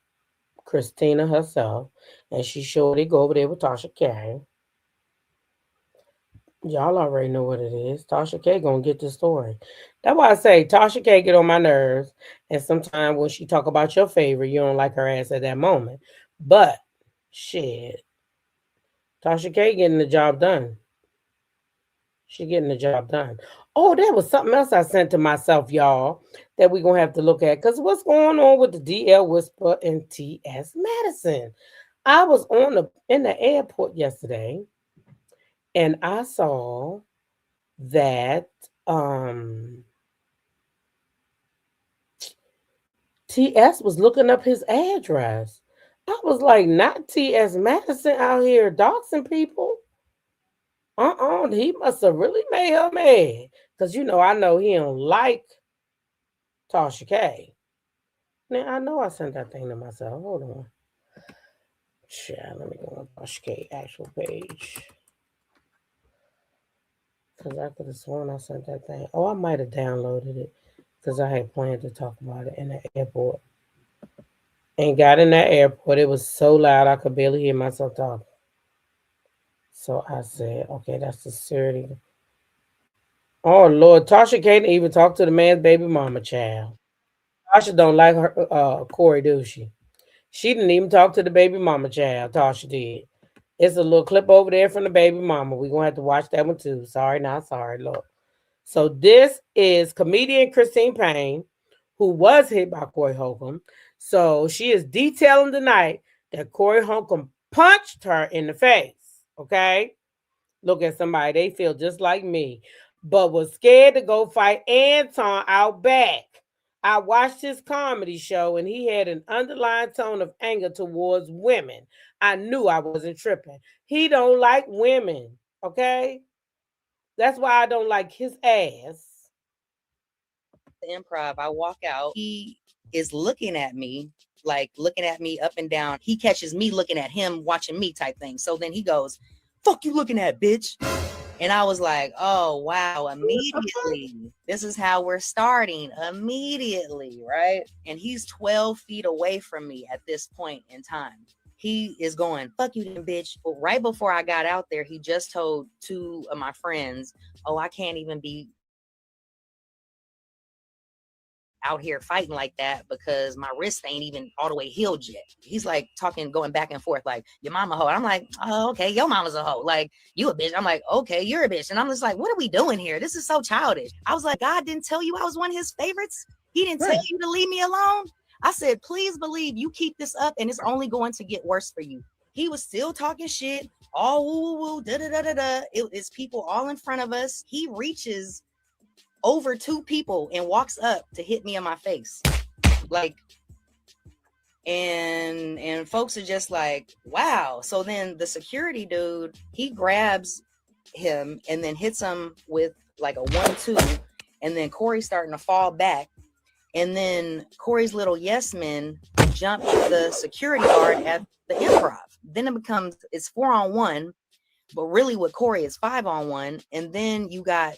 Christina herself, and she sure they go over there with Tasha K. Y'all already know what it is. Tasha K gonna get the story. That's why I say Tasha K get on my nerves, and sometimes when she talk about your favorite, you don't like her ass at that moment. But shit, Tasha K getting the job done. She getting the job done. Oh, there was something else I sent to myself, y'all, that we're going to have to look at. Because what's going on with the DL Whisper and T.S. Madison? I was in the airport yesterday, and I saw that T.S. was looking up his address. I was like, not T.S. Madison out here doxing people. He must have really made her mad. Because, I know he don't like Tasha K. Now, I know I sent that thing to myself. Hold on. Shit, let me go on Tasha K actual page. Because I could have sworn I sent that thing. Oh, I might have downloaded it. Because I had planned to talk about it in the airport. And got in that airport. It was so loud I could barely hear myself talking. So I said, okay, that's the security. Oh, Lord. Tasha can't even talk to the man's baby mama child. Tasha don't like her, Corey, do she? She didn't even talk to the baby mama child. Tasha did. It's a little clip over there from the baby mama. We're going to have to watch that one too. Sorry, not sorry. Look. So this is comedian Christine Payne, who was hit by Corey Holcomb. So she is detailing tonight that Corey Holcomb punched her in the face. Okay? Look at somebody. They feel just like me. But was scared to go fight Anton out back. I watched his comedy show and he had an underlying tone of anger towards women. I knew I wasn't tripping. He don't like women. Okay? That's why I don't like his ass. The improv, I walk out. He is looking at me, like looking at me up and down. He catches me looking at him, watching me type thing. So then he goes, "Fuck you looking at, bitch." And I was like, oh, wow, immediately. This is how we're starting immediately, right? And he's 12 feet away from me at this point in time. He is going, "Fuck you, then, bitch." But right before I got out there, he just told two of my friends, "Oh, I can't even be out here fighting like that because my wrist ain't even all the way healed yet." He's like talking, going back and forth, like, "Your mama a hoe." And I'm like, "Oh, okay, your mama's a hoe. Like, you a bitch." I'm like, "Okay, you're a bitch." And I'm just like, what are we doing here? This is so childish. I was like, God didn't tell you I was one of his favorites? He didn't tell you to leave me alone? I said, please believe you keep this up and it's only going to get worse for you. He was still talking shit, all woo woo woo, da da da da da. It's people all in front of us. He reaches over two people and walks up to hit me in my face, like, and folks are just like, wow. So then the security dude, he grabs him and then hits him with like a 1-2, and then Corey's starting to fall back, and then Corey's little yes men jump the security guard at the improv. Then it's 4-on-1, but really with Corey it's 5-on-1, and then you got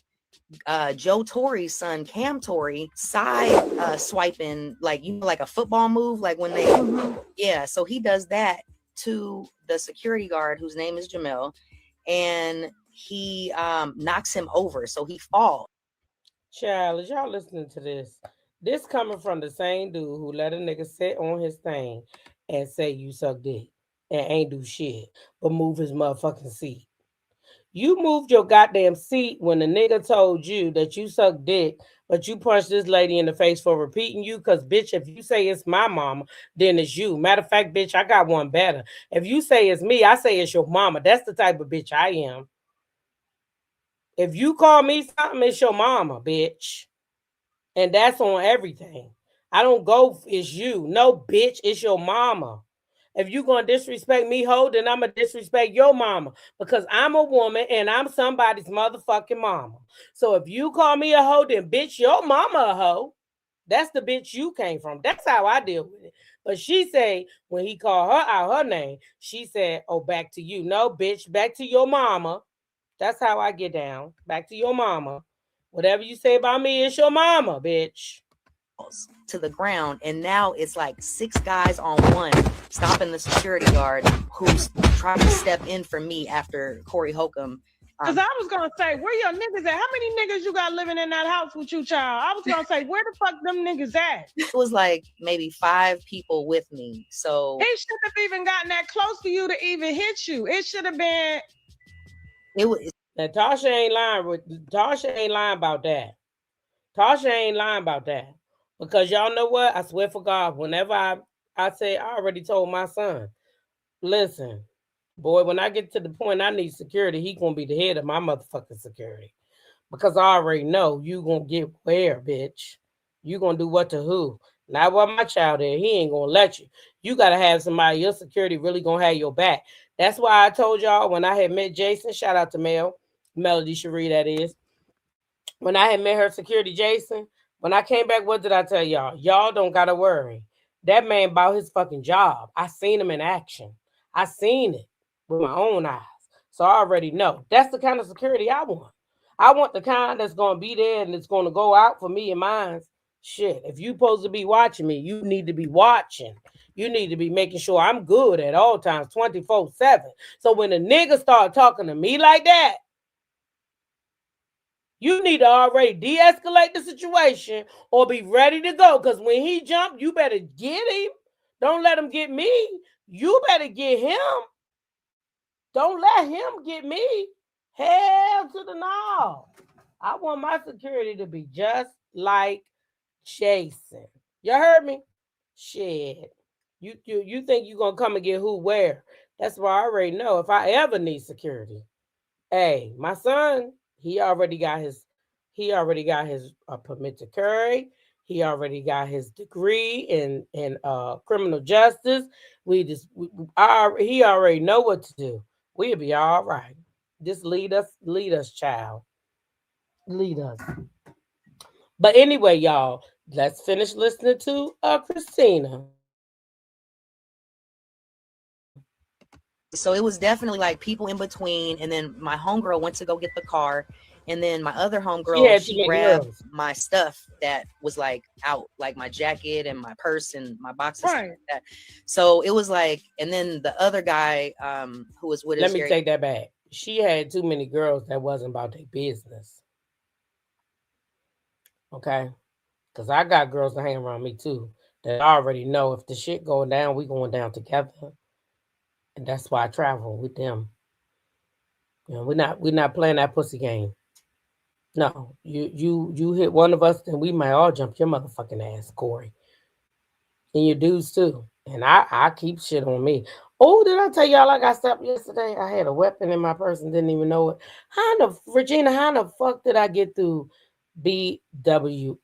Joe Torre's son, Cam Torre, side swiping, like, you know, like a football move, like when they, yeah. So he does that to the security guard, whose name is Jamel, and he knocks him over, so he falls. Child, is y'all listening to this? This coming from the same dude who let a nigga sit on his thing and say you suck dick and ain't do shit but move his motherfucking seat. You moved your goddamn seat when the nigga told you that you suck dick, but you punched this lady in the face for repeating you. Cause bitch, if you say it's my mama, then it's you. Matter of fact, bitch, I got one better. If you say it's me, I say it's your mama. That's the type of bitch I am. If you call me something, it's your mama, bitch. And that's on everything. I don't go, it's you. No, bitch, it's your mama. If you gonna disrespect me, ho, then I'ma disrespect your mama. Because I'm a woman and I'm somebody's motherfucking mama. So if you call me a hoe, then bitch, your mama a hoe. That's the bitch you came from. That's how I deal with it. But she say, when he called her out her name, she said, oh, back to you. No, bitch, back to your mama. That's how I get down. Back to your mama. Whatever you say about me, it's your mama, bitch. To the ground, and now it's like 6 guys on one stopping the security guard who's trying to step in for me after Corey Holcomb. Because I was gonna say, where your niggas at? How many niggas you got living in that house with you, child? I was gonna say, where the fuck them niggas at? It was like maybe 5 people with me. So he should have even gotten that close to you to even hit you. It should have been. It was. Now Tasha ain't lying about that. Tasha ain't lying about that. Because y'all know what? I swear for God, whenever I say, I already told my son, listen, boy, when I get to the point I need security, he gonna be the head of my motherfucking security. Because I already know you gonna get where, bitch. You gonna do what to who. Not what my child is. He ain't gonna let you. You gotta have somebody, your security really gonna have your back. That's why I told y'all when I had met Jason, shout out to Melody Cherie, that is. When I had met her security, Jason, when I came back, what did I tell y'all? Y'all don't gotta worry. That man about his fucking job. I seen him in action. I seen it with my own eyes. So I already know. That's the kind of security I want. I want the kind that's gonna be there and it's gonna go out for me and mine. Shit, if you supposed to be watching me, you need to be watching. You need to be making sure I'm good at all times, 24/7. So when a nigga start talking to me like that, you need to already de-escalate the situation or be ready to go. Because when he jumped, you better get him. Don't let him get me. You better get him. Don't let him get me. Hell to the no. I want my security to be just like Jason. You heard me? Shit. You think you're going to come and get who where? That's why I already know if I ever need security. Hey, my son, he already got his permit to carry. He already got his degree in criminal justice. He already know what to do. We'll be all right. Just lead us, child. Lead us. But anyway, y'all, let's finish listening to Christina. So it was definitely like people in between, and then my homegirl went to go get the car, and then my other homegirl, she grabbed my stuff that was like out, like my jacket and my purse and my boxes. Right. Like that. So it was like, and then the other guy who was with us. Let me take that back. She had too many girls that wasn't about their business. Okay? Because I got girls that hang around me too that I already know if the shit going down, we going down together. And that's why I travel with them. You know, we're not playing that pussy game. No, you hit one of us, then we might all jump your motherfucking ass, Corey. And your dudes too. And I keep shit on me. Oh, did I tell y'all I got stopped yesterday? I had a weapon in my purse and didn't even know it. Regina, how the fuck did I get through BWI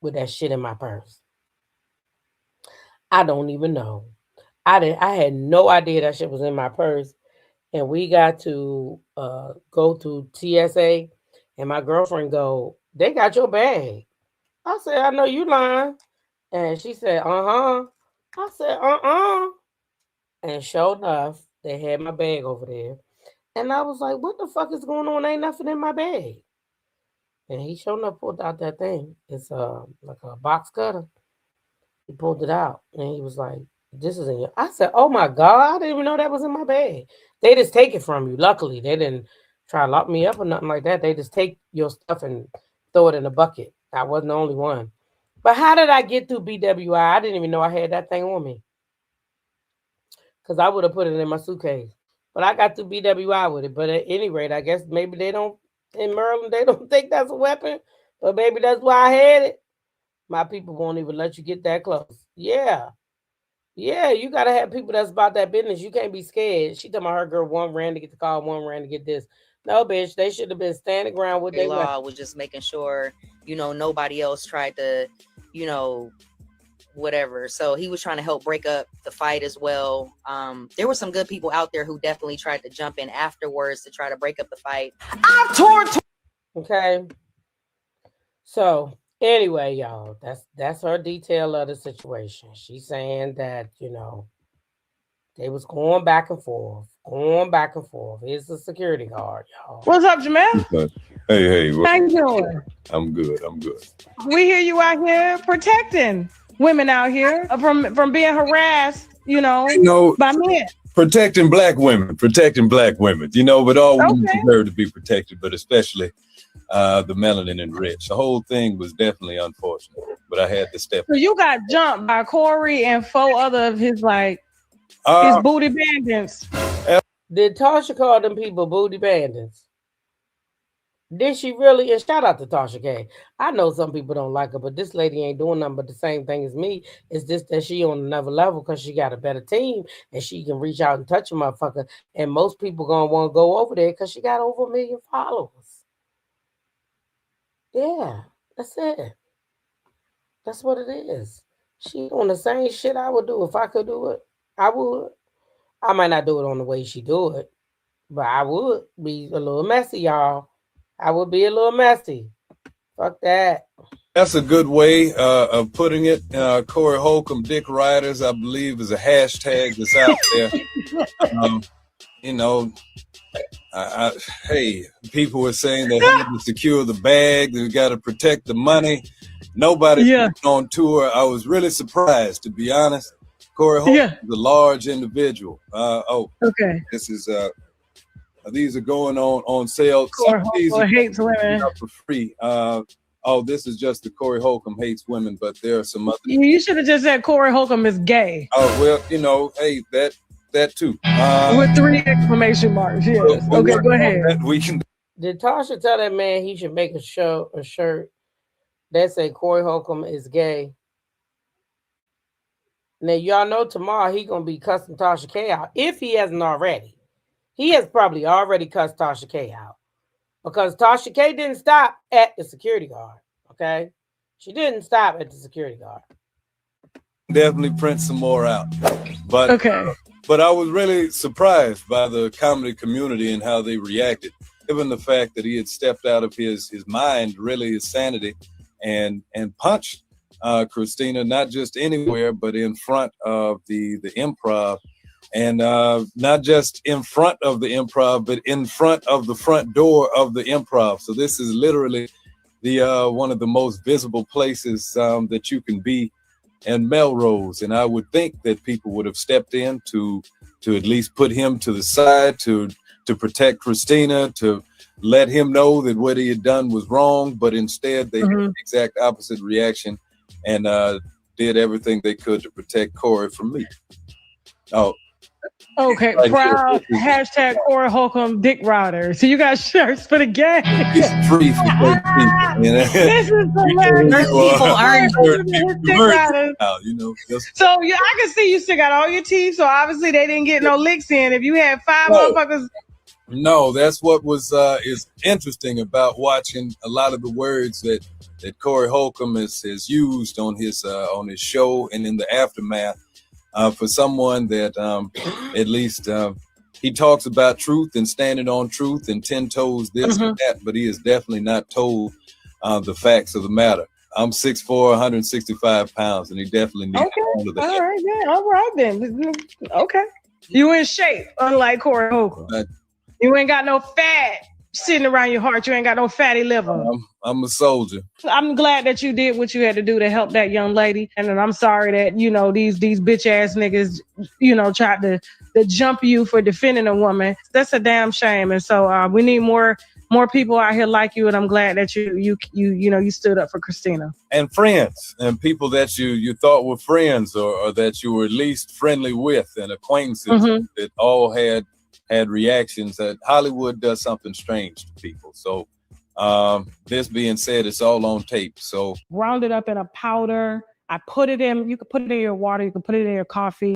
with that shit in my purse? I don't even know. I had no idea that shit was in my purse. And we got to go to TSA, and my girlfriend go, they got your bag. I said, I know you lying. And she said, uh-huh. I said, uh-uh. And sure enough, they had my bag over there. And I was like, what the fuck is going on? Ain't nothing in my bag. And he sure enough pulled out that thing. It's like a box cutter. He pulled it out and he was like, "This is in your." I said, "Oh my God, I didn't even know that was in my bag." They just take it from you. Luckily, they didn't try to lock me up or nothing like that. They just take your stuff and throw it in a bucket. I wasn't the only one. But how did I get through BWI? I didn't even know I had that thing on me. Because I would have put it in my suitcase. But I got through BWI with it. But at any rate, I guess maybe they don't, in Maryland, they don't think that's a weapon. But maybe that's why I had it. My people won't even let you get that close. Yeah. Yeah, you got to have people that's about that business. You can't be scared. She talking about her girl, one ran to get the call, one ran to get this. No, bitch, they should have been standing around with their law was just making sure, nobody else tried to, whatever. So he was trying to help break up the fight as well. There were some good people out there who definitely tried to jump in afterwards to try to break up the fight. Okay. So anyway, y'all, that's her detail of the situation. She's saying that, they was going back and forth. Here's the security guard, y'all. What's up, Jamel? Hey. How you doing? I'm good. We hear you out here protecting women out here from being harassed, by men. Protecting black women, but all women deserve to be protected, but especially the melanin enriched. The whole thing was definitely unfortunate, but I had to step So you got jumped by Corey and 4 other of his his booty bandits. Did Tasha call them people booty bandits? Did she really? And shout out to Tasha K. I know some people don't like her, but this lady ain't doing nothing but the same thing as me. It's just that she on another level because she got a better team and she can reach out and touch a motherfucker. And most people gonna want to go over there because she got over 1 million followers. Yeah, that's it. That's what it is. She on the same shit I would do if I could do it. I would. I might not do it on the way she do it, but I would be a little messy, y'all. I would be a little messy. Fuck that. That's a good way of putting it. Corey Holcomb, Dick Riders, I believe, is a hashtag that's out there. Hey, people were saying they had to secure the bag. They got to protect the money. Nobody on tour. I was really surprised, to be honest. Corey Holcomb is a large individual. Okay. This is these are going on sale. Corey Holcomb hates women for free. This is just the Corey Holcomb hates women, but there are some other. You should have just said Corey Holcomb is gay. Oh well, hey, that too. With 3 exclamation marks. Yes. Okay, go ahead. We can. Did Tasha tell that man he should make a shirt that say Corey Holcomb is gay? Now y'all know tomorrow he gonna be cussing Tasha K out if he hasn't already. He has probably already cussed Tasha K out because Tasha K didn't stop at the security guard. Okay, she didn't stop at the security guard. Definitely print some more out, but But I was really surprised by the comedy community and how they reacted, given the fact that he had stepped out of his mind, really his sanity, and punched Christina, not just anywhere, but in front of the improv, and not just in front of the improv, but in front of the front door of the improv. So this is literally the one of the most visible places that you can be in Melrose. And I would think that people would have stepped in to at least put him to the side, to protect Christina, to let him know that what he had done was wrong. But instead, they had the exact opposite reaction and did everything they could to protect Corey from me. Oh, okay. Like, Proud hashtag Corey Holcomb Dick Rider. So you got shirts for the gang. it's free for those people. This is hilarious. So yeah, I can see you still got all your teeth. So obviously they didn't get no licks in. If you had 5 motherfuckers. No, that's what was is interesting about watching a lot of the words that Corey Holcomb has used on his show and in the aftermath. For someone that at least he talks about truth and standing on truth and 10 toes this and that, but he has definitely not told the facts of the matter. I'm 6'4", 165 pounds, and he definitely needs to handle that. All right, then. All right, then. Okay. You in shape, unlike Corey Holcomb. You ain't got no fat sitting around your heart. You ain't got no fatty liver. I'm a soldier. I'm glad that you did what you had to do to help that young lady. And then I'm sorry that, you know, these bitch ass niggas, you know, tried to jump you for defending a woman. That's a damn shame. And so we need more people out here like you. And I'm glad that you stood up for Christina. And friends and people that you thought were friends or that you were at least friendly with, and acquaintances that all had reactions. That Hollywood does something strange to people. So this being said, it's all on tape. So ground it up in a powder. I put it in. You can put it in your water. You can put it in your coffee.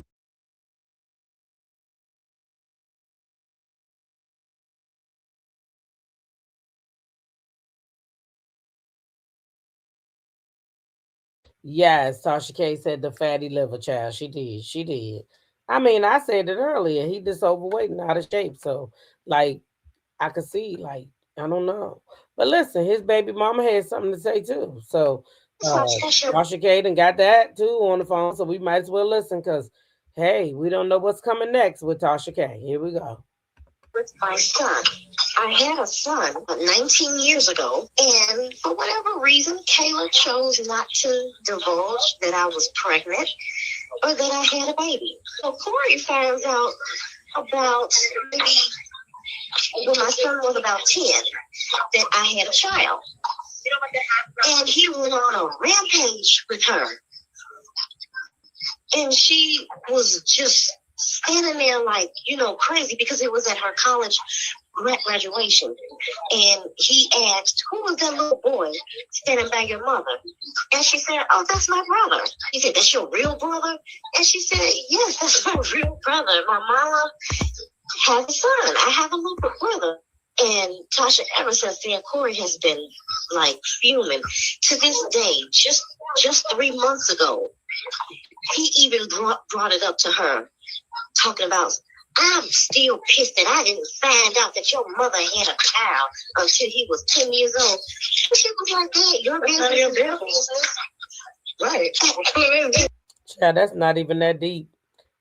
Yes, Tasha K said the fatty liver, child. She did. I mean, I said it earlier. He just overweight and out of shape. So, like, I could see, like, I don't know. But listen, his baby mama had something to say too. So Tasha K done got that too on the phone. So we might as well listen because, hey, we don't know what's coming next with Tasha K. Here we go. With my son. I had a son 19 years ago, and for whatever reason, Kayla chose not to divulge that I was pregnant or that I had a baby. So Corey finds out about maybe when my son was about 10 that I had a child. And he went on a rampage with her. And she was just standing there like, you know, crazy because it was at her college graduation. And he asked, who was that little boy standing by your mother? And she said, oh, that's my brother. He said, that's your real brother? And she said, yes, that's my real brother. My mama has a son. I have a little brother. And Tasha, ever since then, Corey has been like fuming. To this day, just 3 months ago, he even brought it up to her, talking about, I'm still pissed that I didn't find out that your mother had a child until he was 10 years old. She was like, hey, your business. Right. Child, that's not even that deep.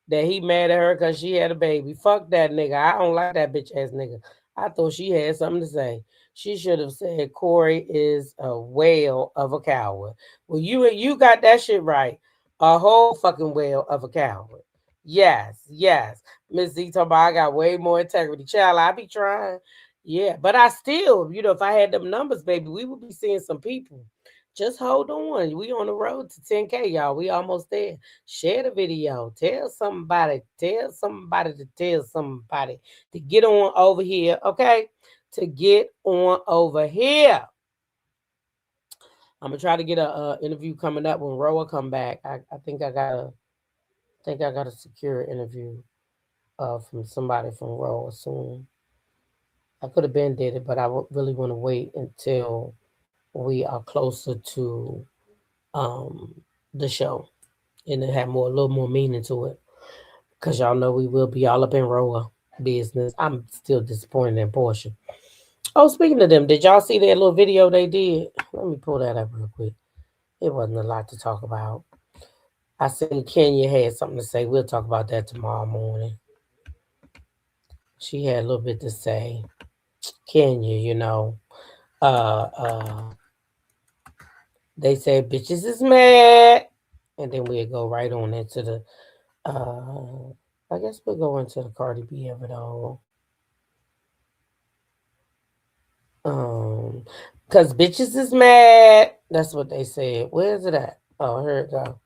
That he mad at her because she had a baby. Fuck that nigga. I don't like that bitch ass nigga. I thought she had something to say. She should have said Corey is a whale of a coward. Well, you got that shit right. A whole fucking whale of a coward. Yes. Miss Z talking about I got way more integrity. Child, I be trying. Yeah, but I still, you know, if I had them numbers, baby, we would be seeing some people. Just hold on. We on the road to 10K, y'all. We almost there. Share the video. Tell somebody to tell somebody to get on over here, okay? To get on over here. I'm gonna try to get a interview coming up when Roa come back. I think I got a secure interview from somebody from Roa soon. I could have been did it, but I really want to wait until we are closer to the show and it have a little more meaning to it, because y'all know we will be all up in Roa business. I'm still disappointed in Portia. Oh, speaking of them, did y'all see that little video they did? Let me pull that up real quick. It wasn't a lot to talk about. I seen Kenya had something to say. We'll talk about that tomorrow morning. She had a little bit to say. Kenya, you know, they said bitches is mad, and then we'll go right on into the I guess we'll go into the Cardi B of it all. Cause bitches is mad. That's what they said. Where's it at? Oh, here it go.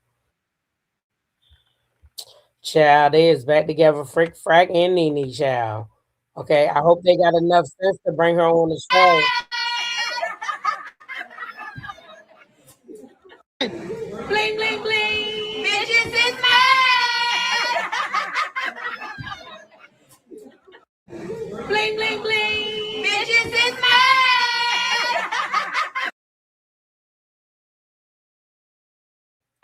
Child, they is back together, Frick, Frack, and Nene, child. Okay, I hope they got enough sense to bring her on the show. Bling, bling, bling. Bitches is mad. Bling, bling, bling. Bitches is mad.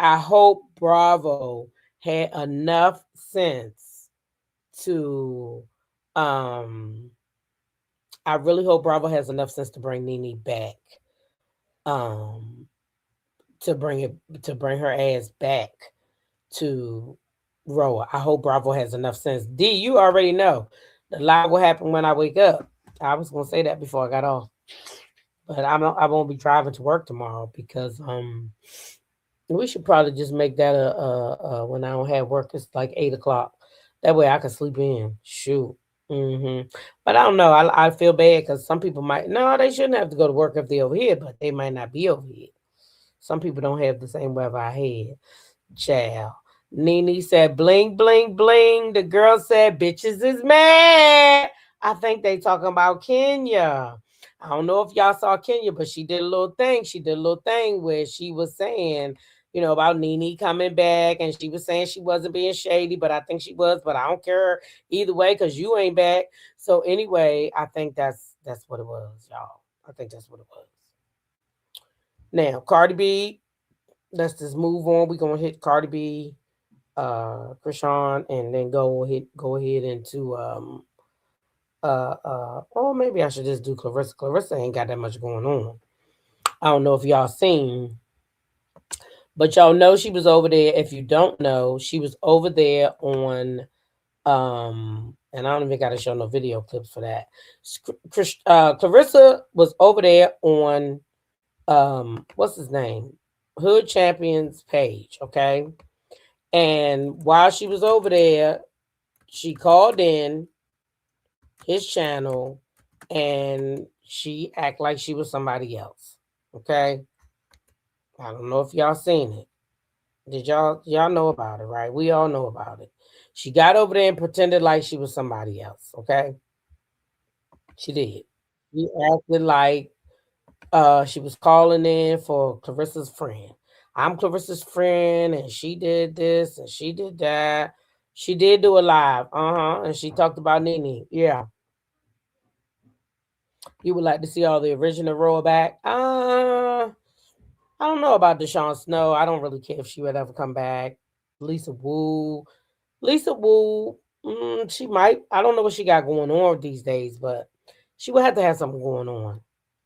I hope Bravo had enough sense to I really hope Bravo has enough sense to bring Nene back. To bring her ass back to Roa. I hope Bravo has enough sense. D, you already know the lie will happen when I wake up. I was gonna say that before I got off, but I won't be driving to work tomorrow because we should probably just make that when I don't have work. It's like 8 o'clock. That way I can sleep in. Shoot. But I don't know. I feel bad because some people might. No, they shouldn't have to go to work if they're over here, but they might not be over here. Some people don't have the same weather I had. Child. Nene said, bling, bling, bling. The girl said, bitches is mad. I think they talking about Kenya. I don't know if y'all saw Kenya, but she did a little thing. She did a little thing where she was saying, about Nene coming back, and she was saying she wasn't being shady, but I think she was, but I don't care either way because you ain't back. So anyway, I think that's what it was, y'all. I think that's what it was. Now, Cardi B, let's just move on. We're gonna hit Cardi B, Chrissean, and then go ahead into or maybe I should just do Claressa. Claressa ain't got that much going on. I don't know if y'all seen, but y'all know she was over there. If you don't know, she was over there on and I don't even got to show no video clips for that. Claressa was over there on what's his name? Hood Champions page, okay? And while she was over there, she called in his channel and she act like she was somebody else. Okay. I don't know if y'all seen it. Did y'all know about it, right? We all know about it. She got over there and pretended like she was somebody else. Okay. She did. She acted like she was calling in for Claressa's friend. I'm Claressa's friend, and she did this and she did that. She did do a live, and she talked about Nene. Yeah. You would like to see all the original rollback? I don't know about Deshaun Snow. I don't really care if she would ever come back. Lisa Wu, she might. I don't know what she got going on these days, but she would have to have something going on.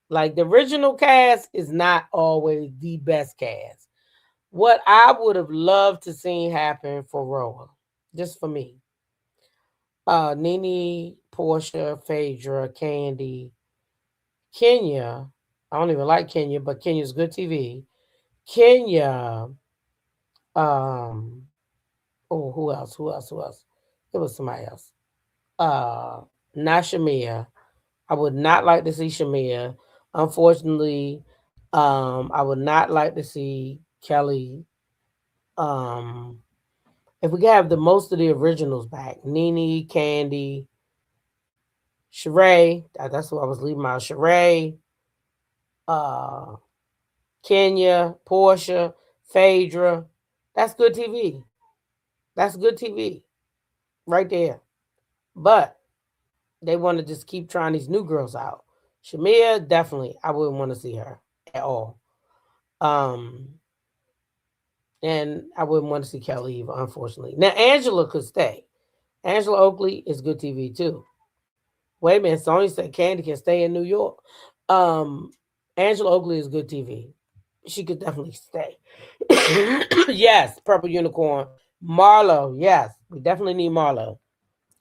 Like the original cast is not always the best cast. What I would have loved to see happen for Roa, just for me. Nene, Portia, Phaedra, Candy, Kenya. I don't even like Kenya, but Kenya's good TV. Kenya. Who else? It was somebody else. Not Shamia. I would not like to see Shamia. Unfortunately, I would not like to see Kelly. If we could have the most of the originals back, Nene, Candy, Sheree, that's what I was leaving out. Sheree, Kenya, Portia, Phaedra. That's good TV. That's good TV right there. But they want to just keep trying these new girls out. Shamia, definitely, I wouldn't want to see her at all. And I wouldn't want to see Kelly either, unfortunately. Now, Angela could stay. Angela Oakley is good TV too. Wait a minute, Sonya said Candy can stay in New York. Angela Oakley is good TV. She could definitely stay. Yes, Purple Unicorn. Marlo, yes. We definitely need Marlo.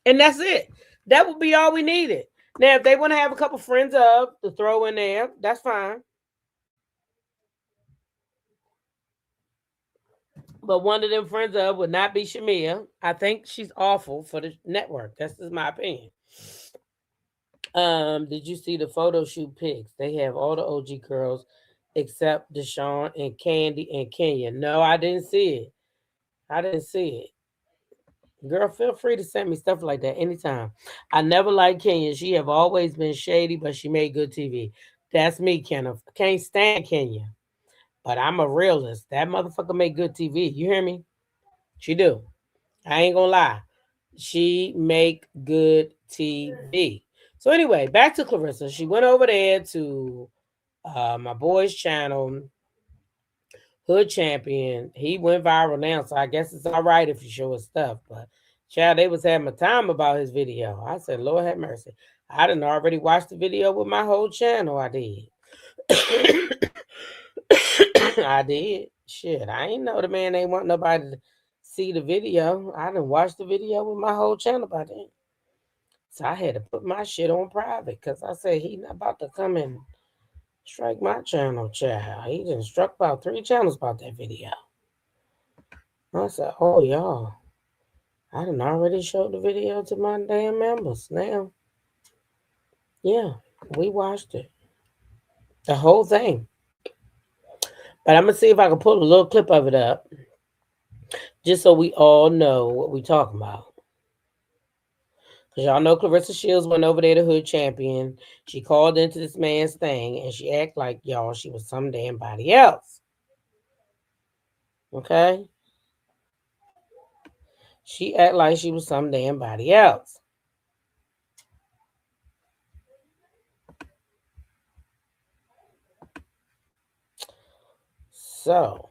And that's it. That would be all we needed. Now, if they want to have a couple friends to throw in there, that's fine. But one of them friends would not be Shamia. I think she's awful for the network. That's just my opinion. Did you see the photo shoot pics? They have all the OG girls except Deshaun and Candy and Kenya. No, I didn't see it. Girl, feel free to send me stuff like that anytime. I never liked Kenya. She have always been shady, but she made good TV. That's me, Kenneth. I can't stand Kenya. But I'm a realist. That motherfucker make good TV. You hear me? She do. I ain't gonna lie. She make good TV. So anyway, back to Claressa. She went over there to my boy's channel, Hood Champion. He went viral now, so I guess it's all right if you show his stuff. But child, they was having a time about his video. I said, Lord have mercy. I done already watched the video with my whole channel. I did. I did. Shit, I ain't know the man ain't want nobody to see the video. I done watched the video with my whole channel by then. So I had to put my shit on private because I said he not about to come and strike my channel, child. He done struck about 3 channels about that video. I said, oh, y'all, I done already showed the video to my damn members now. Yeah, we watched it. The whole thing. But I'm going to see if I can pull a little clip of it up just so we all know what we talking about. Because y'all know Claressa Shields went over there to Hood Champion. She called into this man's thing and she acted like, y'all, she was some damn body else. Okay? She acted like she was some damn body else. So,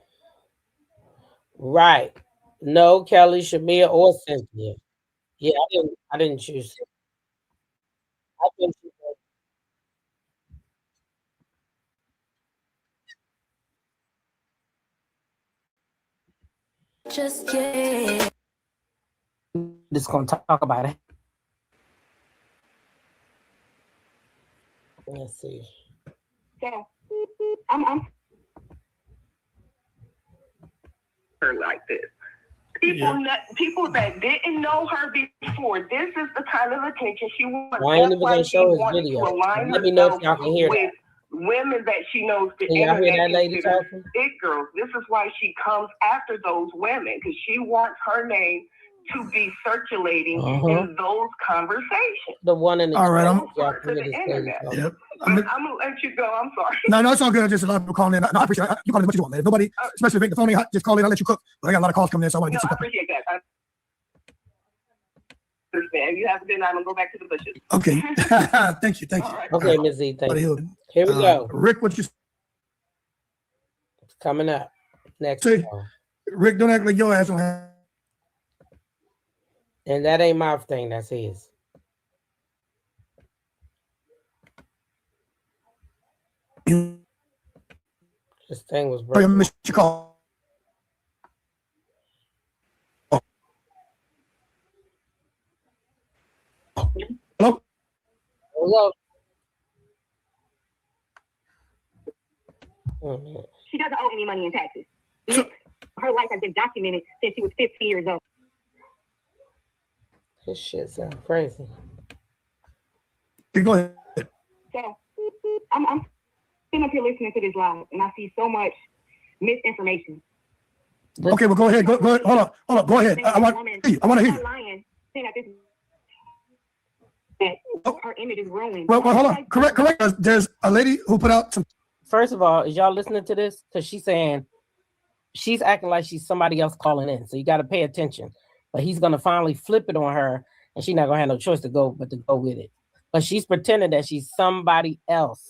right. No, Kelly, Shamia, or Cynthia. Yeah, I didn't choose it. I didn't choose it. Just yet. Just gonna talk about it. Let's see. So I'm her like this. People that didn't know her before, this is the kind of attention she wants. Well, I ain't even gonna show his video. Let me know if y'all can hear that. Women that she knows the Can y'all hear internet that lady considers talking? big girls. This is why she comes after those women, because she wants her name to be circulating in those conversations. The one in the all right, y'all can hear this lady talking. Yep. I'm gonna let you go. I'm sorry. No, it's all good. Just a lot of people calling in. No, I appreciate it. You call in what you want, man. If nobody, especially if the phone ain't hot, just call in. I'll let you cook. But I got a lot of calls coming in, so I want to get some. I appreciate that. I understand. You have to be now. I'm gonna go back to the bushes. Okay. Thank you. Right. Okay, Ms. Z, thank you. Here we go. Rick, what you? It's coming up next. See, Rick, don't act like your ass don't have. And that ain't my thing. That's his. This thing was broken. I missed your call. Hello? Hello? She doesn't owe any money in taxes. Her life has been documented since she was 15 years old. This shit sounds crazy. Go ahead. So I'm sitting up here listening to this live, and I see so much misinformation. Okay, well, go ahead. Go ahead. Hold on. Go ahead. I want to hear you. Lying, saying that her image is ruined. Well, hold on. Correct. There's a lady who put out some. First of all, is y'all listening to this? Because she's saying she's acting like she's somebody else calling in. So you got to pay attention. But he's going to finally flip it on her, and she's not going to have no choice to go but to go with it. But she's pretending that she's somebody else.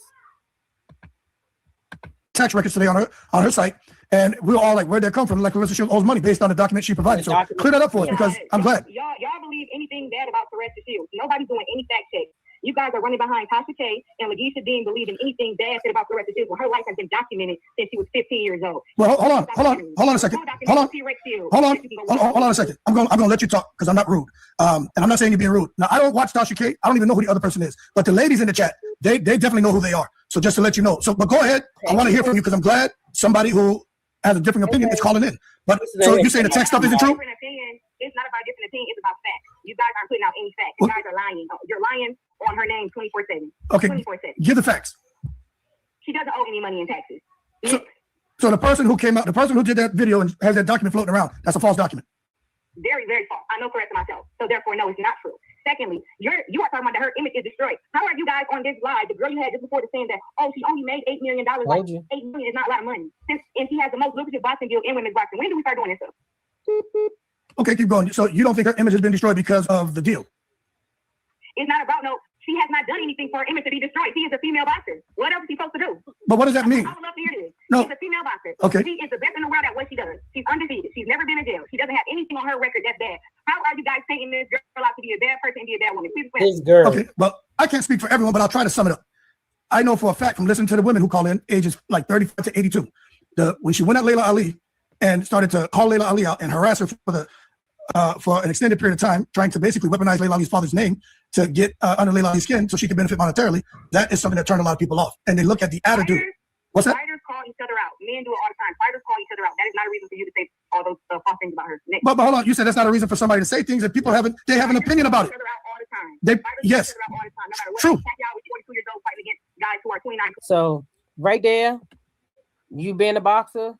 Tax records today on her site, and we were all like, where'd that come from? Like, Claressa Shields owes money based on the document she provided. So clear that up for us, because I'm glad. Y'all believe anything bad about Claressa Shields. Nobody's doing any fact checks. You guys are running behind Tasha K and Lakeisha Dean believing anything bad said about Claressa Shields when her life has been documented since she was 15 years old. Well, hold on a second. Hold on a second. I'm gonna let you talk because I'm not rude. And I'm not saying you're being rude. Now, I don't watch Tasha K. I don't even know who the other person is. But the ladies in the chat, they definitely know who they are. So just to let you know. So, but go ahead. I want to hear from you because I'm glad somebody who has a different opinion is calling in. But so you saying the text stuff isn't true? It's not about different opinion. It's about facts. You guys aren't putting out any facts. You guys are lying. You're lying on her name 24/7. Okay. 24/7. Give the facts. She doesn't owe any money in taxes. So the person who came out, the person who did that video and has that document floating around, that's a false document. Very, very false. I know Claressa myself. So therefore, no, it's not true. Secondly, you are talking about that her image is destroyed. How are you guys on this live? The girl you had just before saying that, oh, she only made $8 million. Like, $8 million is not a lot of money. And she has the most lucrative boxing deal in women's boxing. When do we start doing this stuff? Okay, keep going. So you don't think her image has been destroyed because of the deal? It's not about no. She has not done anything for her image to be destroyed. She is a female boxer. What else is she supposed to do? But what does that mean? I would love to hear this. No. She's a female boxer. Okay. She is the best in the world at what she does. She's undefeated. She's never been in jail. She doesn't have anything on her record that's bad. How are you guys painting this girl out to be a bad person and be a bad woman? Please explain. This girl. Okay, well, I can't speak for everyone, but I'll try to sum it up. I know for a fact from listening to the women who call in, ages like 35 to 82, when she went at Layla Ali and started to call Layla Ali out and harass her for an extended period of time, trying to basically weaponize Layla Ali's father's name, to get under Leilani's skin so she can benefit monetarily, that is something that turned a lot of people off. And they look at the attitude. What's that? Fighters call each other out. Men do it all the time. Fighters call each other out. That is not a reason for you to say all those false things about her. But hold on, you said that's not a reason for somebody to say things that people haven't. They have an opinion about it. Yes. True. So right there, you being a boxer,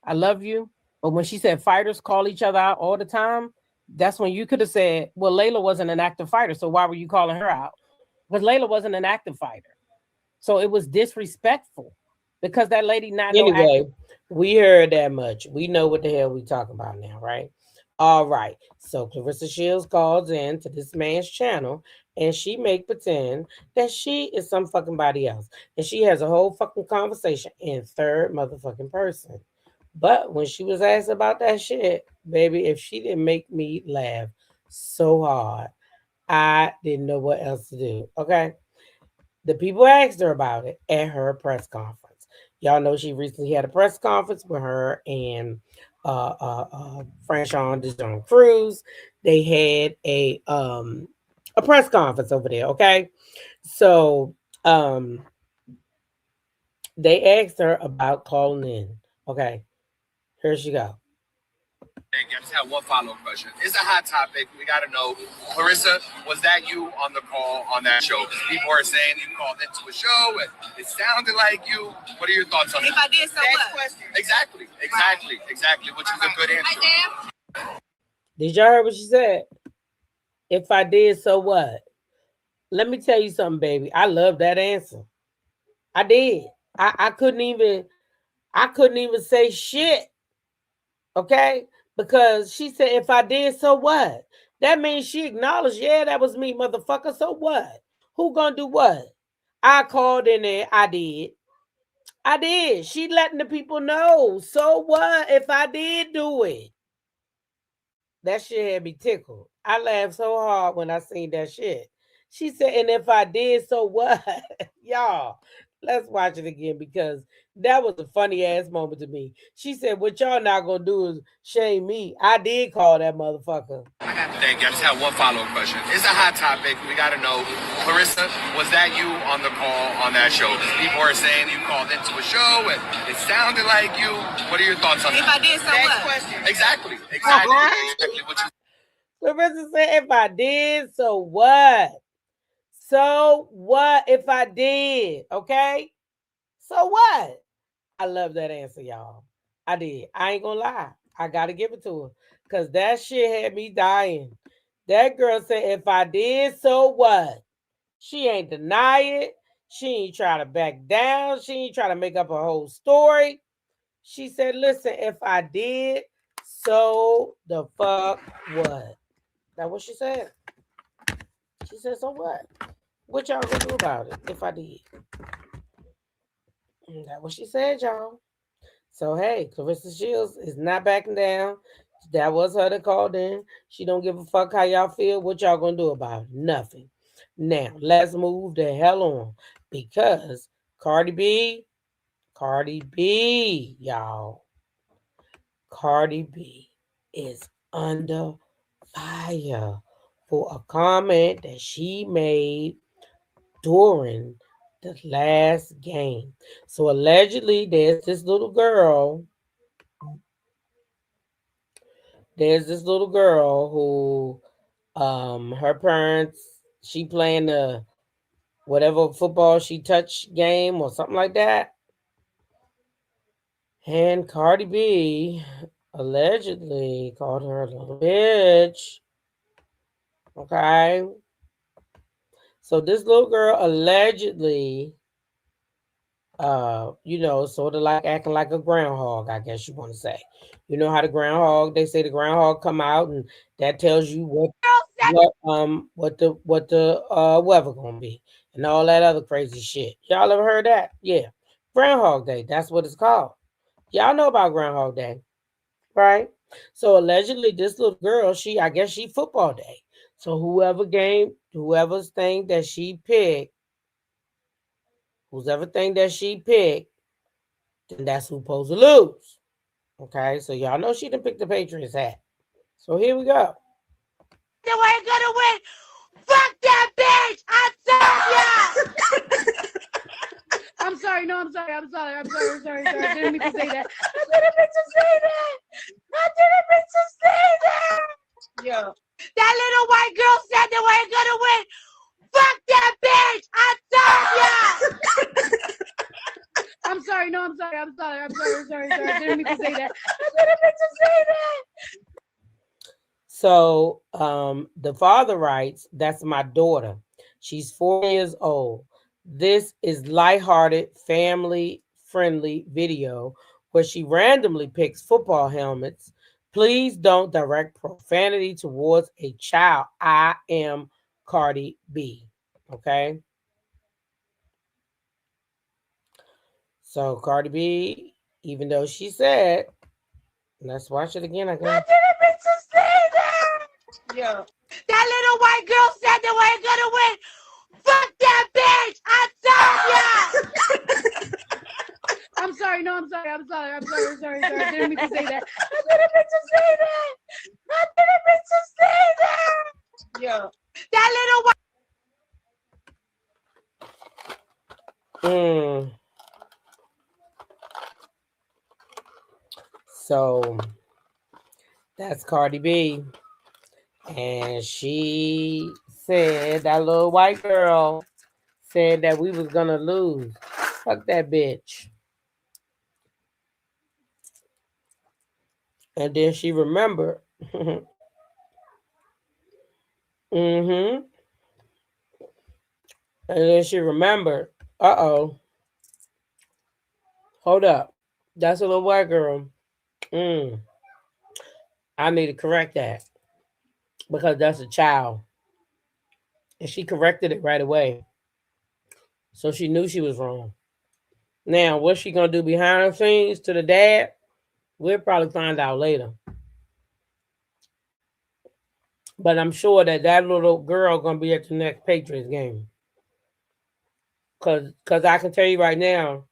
I love you. But when she said fighters call each other out all the time, that's when you could have said, well, Layla wasn't an active fighter, so why were you calling her out? Because Layla wasn't an active fighter. So it was disrespectful because that lady not anyway. We heard that much. We know what the hell we talking about now, right? All right. So Claressa Shields calls in to this man's channel and she make pretend that she is some fucking body else. And she has a whole fucking conversation in third motherfucking person. But when she was asked about that shit, baby, if she didn't make me laugh so hard, I didn't know what else to do. Okay. The people asked her about it at her press conference. Y'all know she recently had a press conference with her and Franchon Dijon Cruz. They had a press conference over there. Okay. So they asked her about calling in. Okay. Here she go. I just have one follow-up question. It's a hot topic. We got to know, Claressa, was that you on the call on that show? Because people are saying you called into a show and it sounded like you. What are your thoughts on that? If I did, so what? Exactly. Which is a good answer. Did y'all hear what she said? If I did, so what? Let me tell you something, baby. I love that answer. I did. I couldn't even say shit. Okay? Because she said, if I did, so what? That means she acknowledged, yeah, that was me, motherfucker. So what? Who gonna do what? I called in there. I did. She letting the people know. So what if I did do it? That shit had me tickled. I laughed so hard when I seen that shit. She said, and if I did, so what? Y'all, let's watch it again because that was a funny ass moment to me. She said, what y'all not gonna do is shame me. I did call that motherfucker. Thank you. I just have one follow-up question. It's a hot topic. We got to know, Claressa, was that you on the call on that show? Because people are saying you called into a show and it sounded like you. What are your thoughts on that? If I did, so what? Exactly. Claressa said, if I did, so what? So what if I did? Okay? So what? I love that answer, y'all. I did. I ain't gonna lie. I gotta give it to her. Because that shit had me dying. That girl said, if I did, so what? She ain't deny it. She ain't try to back down. She ain't try to make up a whole story. She said, listen, if I did, so the fuck what? That's what she said. She said, so what? What y'all gonna do about it if I did? That's what she said, y'all. So, hey, Claressa Shields is not backing down. That was her that called in. She don't give a fuck how y'all feel. What y'all gonna do about it? Nothing. Now, let's move the hell on because Cardi B, y'all. Cardi B is under fire for a comment that she made during the last game. So allegedly, there's this little girl who her parents, she playing the whatever football she touched game or something like that. And Cardi B allegedly called her a little bitch. Okay. So this little girl allegedly, sort of like acting like a groundhog, I guess you want to say. You know how the groundhog, they say the groundhog come out and that tells you what the weather gonna be and all that other crazy shit. Y'all ever heard that? Yeah. Groundhog Day, that's what it's called. Y'all know about Groundhog Day, right? So allegedly this little girl, I guess she football day. So whoever's thing that she picked, then that's who's supposed to lose. Okay, so y'all know she didn't pick the Patriots hat. So here we go. They ain't gonna win. Fuck that sorry. No, I'm sorry. I'm sorry. I didn't mean to say that. I didn't mean to say that. Yeah. That little white girl said they weren't gonna win. Fuck that bitch! I told ya! I'm sorry. No, I'm sorry. I didn't mean to say that. So the father writes, that's my daughter. She's 4 years old. This is lighthearted, family-friendly video where she randomly picks football helmets. Please don't direct profanity towards a child. I am Cardi B. Okay? So Cardi B, even though she said, let's watch it again. I didn't mean to say that. Yeah. That little white girl said they weren't gonna win. Fuck that bitch! I told ya! I'm sorry. No, I'm sorry. I didn't mean to say that. Yeah. That little white. So that's Cardi B. And she said, that little white girl said that we was gonna lose. Fuck that bitch. And then she remembered. And then she remembered, hold up. That's a little white girl. I need to correct that. Because that's a child. And she corrected it right away. So she knew she was wrong. Now, what's she going to do behind the scenes to the dad? We'll probably find out later. But I'm sure that little girl going to be at the next Patriots game. Because I can tell you right now,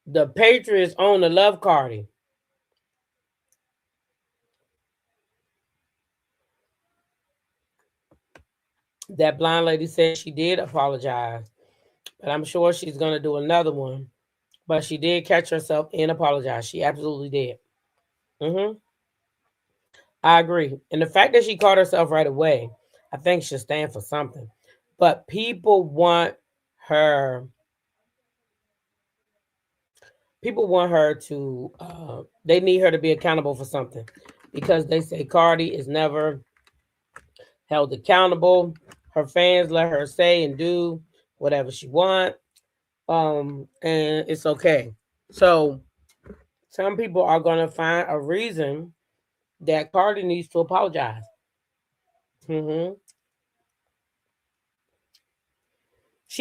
the Patriots own the love Cardi. That blind lady said she did apologize. But I'm sure she's going to do another one. But she did catch herself and apologize. She absolutely did. I agree. And the fact that she caught herself right away, I think should stand for something. But people want her. People want her to, they need her to be accountable for something. Because they say Cardi is never held accountable. Her fans let her say and do whatever she wants. And it's okay. So some people are going to find a reason that Cardi needs to apologize. She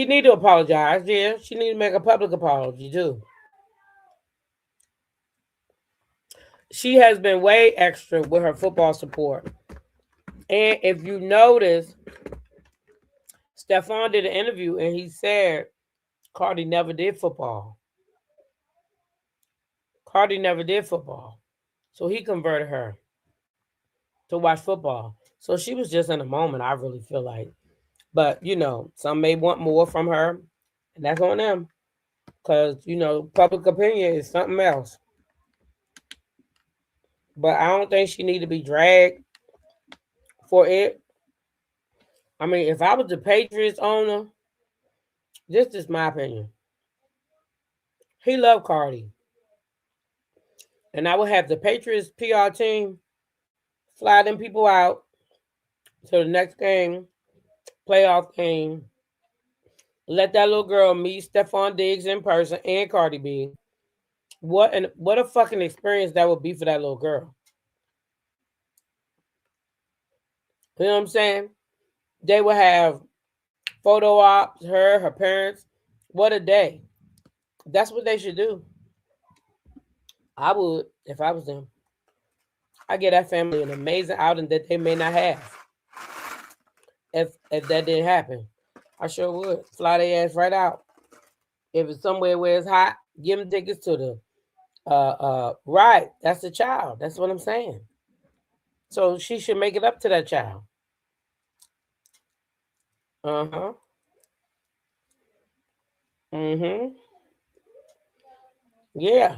need to apologize. Yeah, she need to make a public apology too. She has been way extra with her football support. And if you notice, Stefan did an interview and he said Cardi never did football. Cardi never did football. So he converted her to watch football. So she was just in a moment, I really feel like. But, you know, some may want more from her, and that's on them. Because, you know, public opinion is something else. But I don't think she need to be dragged for it. I mean, if I was the Patriots owner, this is my opinion. He loved Cardi. And I would have the Patriots PR team fly them people out to the next game, playoff game. Let that little girl meet Stephon Diggs in person and Cardi B. What a fucking experience that would be for that little girl. You know what I'm saying? They would have photo ops, her parents. What a day. That's what they should do. I would, if I was them. I'd give that family an amazing outing that they may not have. If that didn't happen. I sure would. Fly their ass right out. If it's somewhere where it's hot, give them tickets to the right. That's the child. That's what I'm saying. So she should make it up to that child. Mm-hmm. Yeah.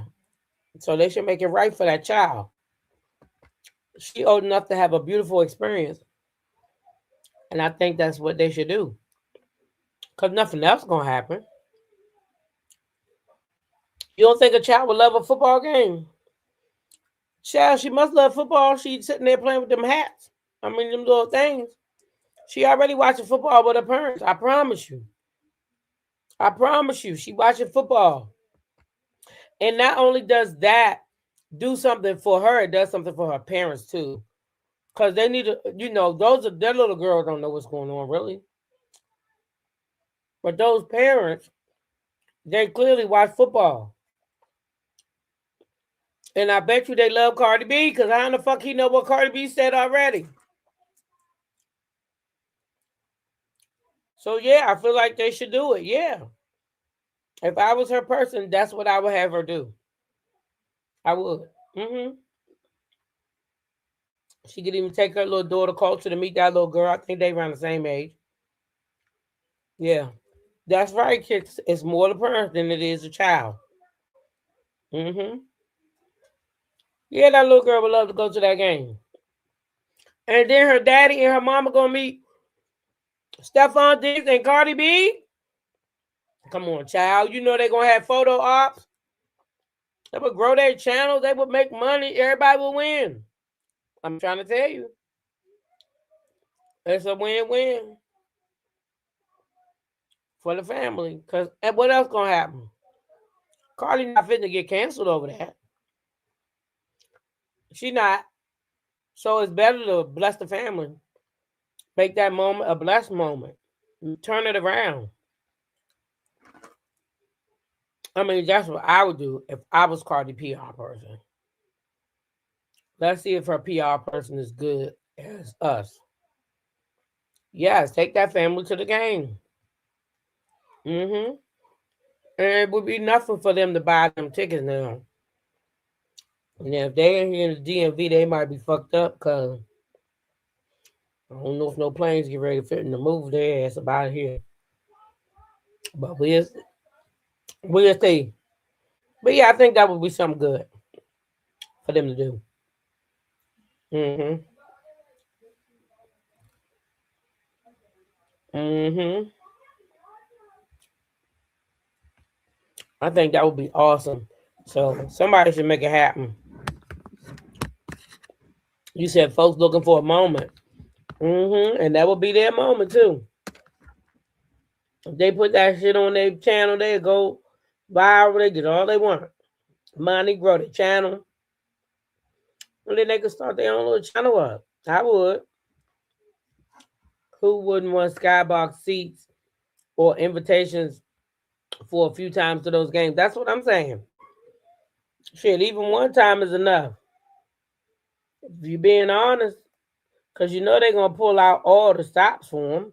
So they should make it right for that child. She old enough to have a beautiful experience. And I think that's what they should do. Because nothing else is going to happen. You don't think a child would love a football game? Child, she must love football. She's sitting there playing with them hats. I mean, them little things. She already watching football with her parents. I promise you. I promise you. She watching football. And not only does that do something for her, it does something for her parents too. Because they need to, their little girls don't know what's going on, really. But those parents, they clearly watch football. And I bet you they love Cardi B, because how in the fuck he know what Cardi B said already? So yeah, I feel like they should do it. Yeah. If I was her person, that's what I would have her do. I would. Mm-hmm. She could even take her little daughter Culture to meet that little girl. I think they around the same age. Yeah. That's right, kids. It's more the parent than it is the child. Mm-hmm. Yeah, that little girl would love to go to that game. And then her daddy and her mama gonna meet Stephon Diggs and Cardi B. Come on, child. You know they're gonna have photo ops. They would grow their channel. They would make money. Everybody will win. I'm trying to tell you. It's a win-win for the family. And what else gonna happen? Cardi not fitting to get canceled over that. She not. So it's better to bless the family. Make that moment a blessed moment. Turn it around. I mean, that's what I would do if I was Cardi PR person. Let's see if her PR person is good as us. Yes, take that family to the game. Mm-hmm. And it would be nothing for them to buy them tickets now. And if they ain't here in the DMV, they might be fucked up because I don't know if no planes get ready to fit in the move their ass about here. But we'll see. But yeah, I think that would be something good for them to do. Mm-hmm. Mm-hmm. I think that would be awesome. So somebody should make it happen. You said folks looking for a moment. Mm-hmm. And that would be their moment too. If they put that shit on their channel, they go viral, they get all they want. Money, grow their channel. And then they could start their own little channel up. I would. Who wouldn't want skybox seats or invitations for a few times to those games? That's what I'm saying. Shit, even one time is enough. If you're being honest, because you know they're going to pull out all the stops for them.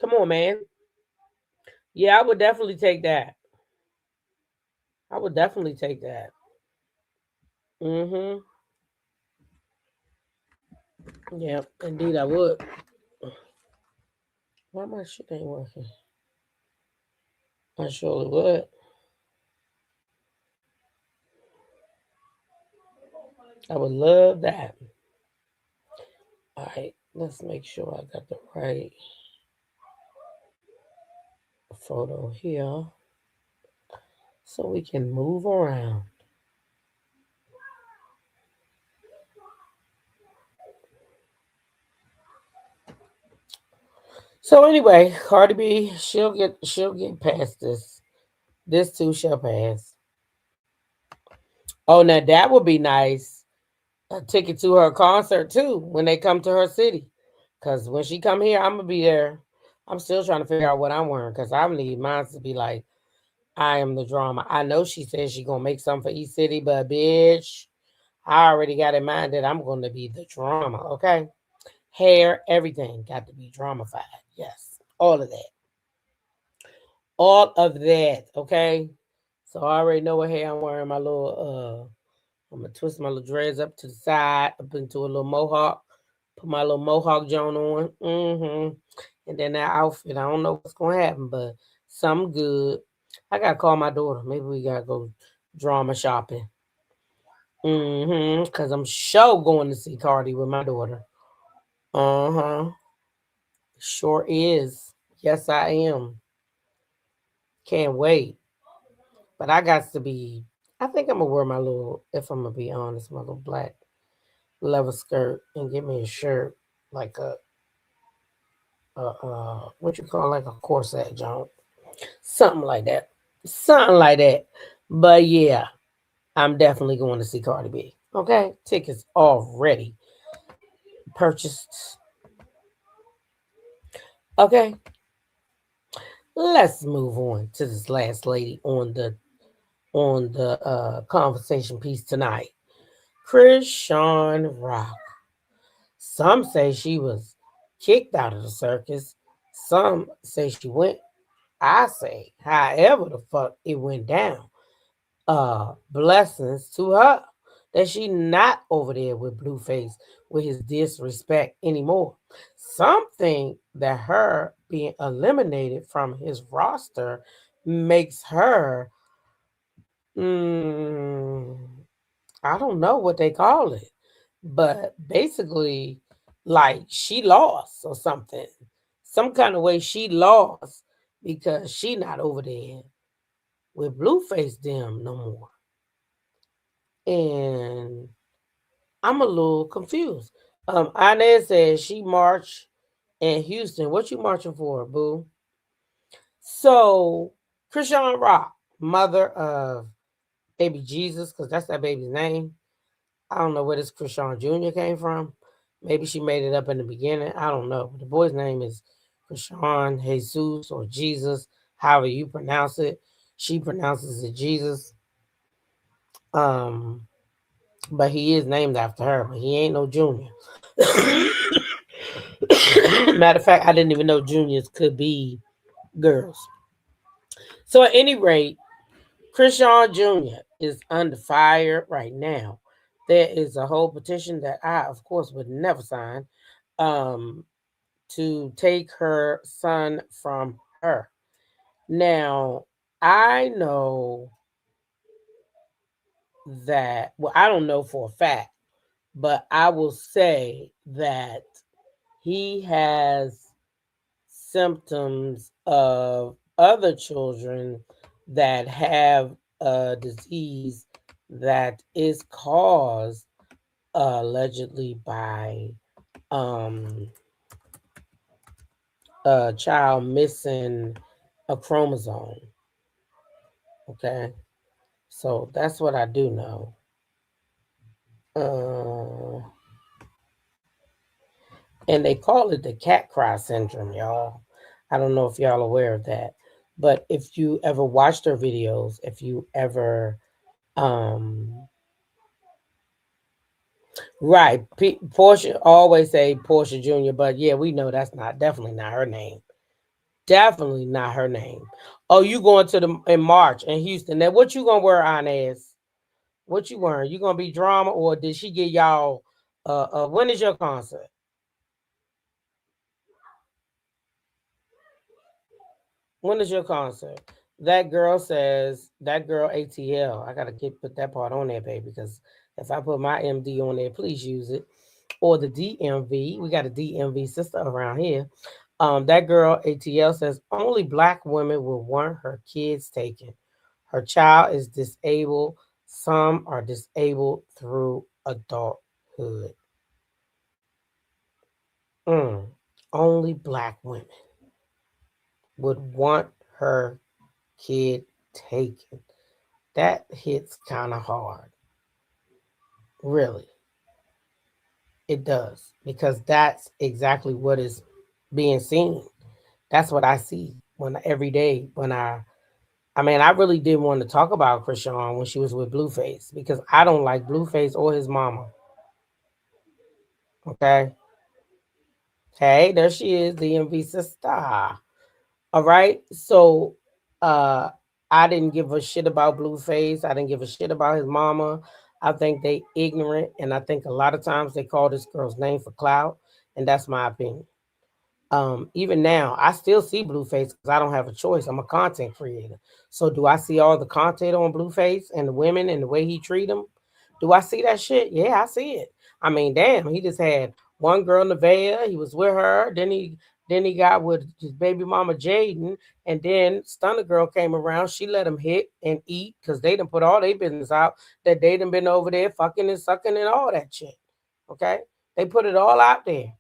Come on, man. Yeah, I would definitely take that. I would definitely take that. Mm-hmm. Yeah, indeed I would. Why my shit ain't working? I surely would. I would love that. All right, let's make sure I got the right photo here so we can move around. So anyway, Cardi B, she'll get past this. This too shall pass. Oh, now that would be nice. A ticket to her concert too when they come to her city. Cause when she come here, I'm gonna be there. I'm still trying to figure out what I'm wearing because I need mine to be like, I am the drama. I know she says she's gonna make something for East City, but bitch, I already got in mind that I'm gonna be the drama. Okay, hair, everything got to be dramified. Yes, all of that. All of that, okay? So I already know what hair I'm wearing. My little, I'm going to twist my little dreads up to the side, up into a little mohawk. Put my little mohawk joint on. Mm-hmm. And then that outfit, I don't know what's going to happen, but something good. I gotta call my daughter. Maybe we gotta go drama shopping. Cause I'm sure going to see Cardi with my daughter. Sure is. Yes, I am. Can't wait. But I got to be. I think I'm gonna wear my little. If I'm gonna be honest, my little black leather skirt and get me a shirt like what you call like a corset joint, something like that, something like that. But yeah, I'm definitely going to see Cardi B. Okay, tickets already purchased. Okay, let's move on to this last lady on the conversation piece tonight. Chrisean Rock. Some say she was kicked out of the circus. Some say she went. I say, however the fuck it went down. Blessings to her that she not over there with Blueface with his disrespect anymore. Something that her being eliminated from his roster makes her I don't know what they call it, but basically like she lost or something. Some kind of way she lost because she not over there with Blueface them no more. And I'm a little confused. Inez says she marched in Houston. What you marching for, boo? So Chrisean Rock, mother of baby Jesus, because that's that baby's name. I don't know where this Chrisean Jr. came from. Maybe she made it up in the beginning. I don't know. The boy's name is Chrisean Jesus or Jesus, however you pronounce it. She pronounces it Jesus. But he is named after her, but he ain't no junior. Matter of fact, I didn't even know juniors could be girls. So at any rate, Chrisean Jr. is under fire right now. There is a whole petition that I, of course, would never sign to take her son from her. Now, I know that, well, I don't know for a fact, but I will say that he has symptoms of other children that have a disease that is caused allegedly by a child missing a chromosome. Okay, so that's what I do know. And they call it the cat cry syndrome, y'all. I don't know if y'all aware of that, but if you ever watched her videos, if you ever right, Portia always say Portia Jr., but yeah, we know that's definitely not her name. Definitely not her name. Oh, you going to in March in Houston? Now, what you gonna wear, Inez? What you wearing? You gonna be drama, or did she get y'all? When is your concert? When is your concert? That girl says, that girl ATL. I gotta put that part on there, baby, because if I put my MD on there, please use it. Or the DMV. We got a DMV sister around here. That girl ATL says only Black women will want her kids taken. Her child is disabled. Some are disabled through adulthood. Only Black women would want her kid taken. That hits kind of hard. Really. It does. Because that's exactly what is being seen. That's what I see every day when I really didn't want to talk about Chrisean when she was with Blueface because I don't like Blueface or his mama. Okay. Hey, there she is, the DMV sister. All right. So I didn't give a shit about Blueface. I didn't give a shit about his mama. I think they ignorant, and I think a lot of times they call this girl's name for clout, and that's my opinion. Even now, I still see Blueface because I don't have a choice. I'm a content creator. So do I see all the content on Blueface and the women and the way he treat them? Do I see that shit? Yeah, I see it. I mean, damn, he just had one girl, Nevaeh. He was with her. Then he got with his baby mama Jaden, and then Stunner Girl came around. She let him hit and eat because they done put all their business out that they done been over there fucking and sucking and all that shit. Okay, they put it all out there.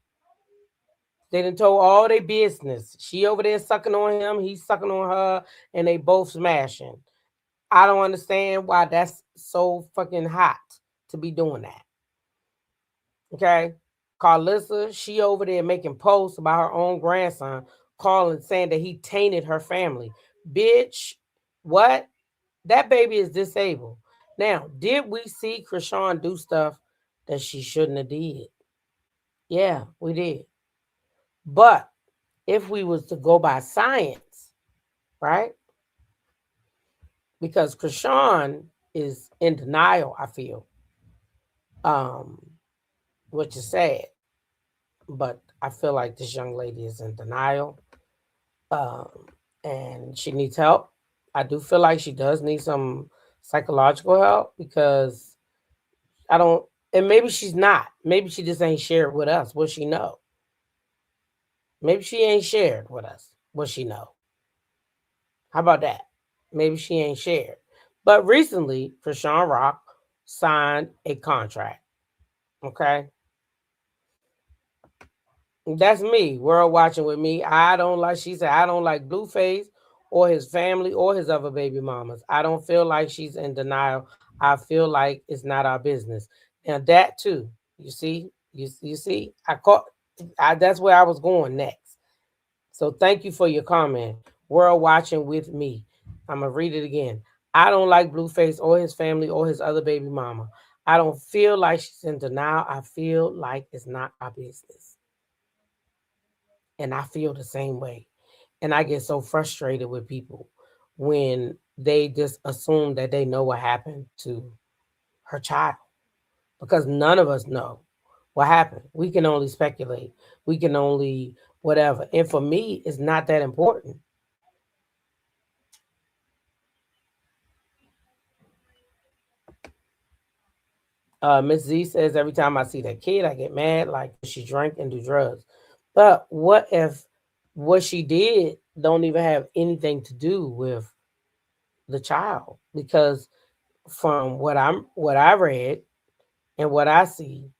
They done told all their business. She over there sucking on him, he's sucking on her, and they both smashing. I don't understand why that's so fucking hot to be doing that. Okay? Carlissa, she over there making posts about her own grandson, calling, saying that he tainted her family. Bitch, what? That baby is disabled. Now, did we see Chrisean do stuff that she shouldn't have did? Yeah, we did. But if we was to go by science, right? Because Chrisean is in denial, I feel. Which is sad. But I feel like this young lady is in denial. And she needs help. I do feel like she does need some psychological help because and maybe she's not. Maybe she just ain't shared with us what she know. Maybe she ain't shared with us what she know. How about that? Maybe she ain't shared. But recently, Chrisean Rock signed a contract. Okay? That's me. World watching with me. She said, I don't like Blueface or his family or his other baby mamas. I don't feel like she's in denial. I feel like it's not our business. Now that too, you see, that's where I was going next. So thank you for your comment. World watching with me. I'm going to read it again. I don't like Blueface or his family or his other baby mama. I don't feel like she's in denial. I feel like it's not our business. And I feel the same way. And I get so frustrated with people when they just assume that they know what happened to her child. Because none of us know what happened. We can only speculate. We can only whatever. And for me, it's not that important. Miss Z says, every time I see that kid, I get mad like she drank and do drugs. But what if what she did don't even have anything to do with the child? Because from what I read and what I see,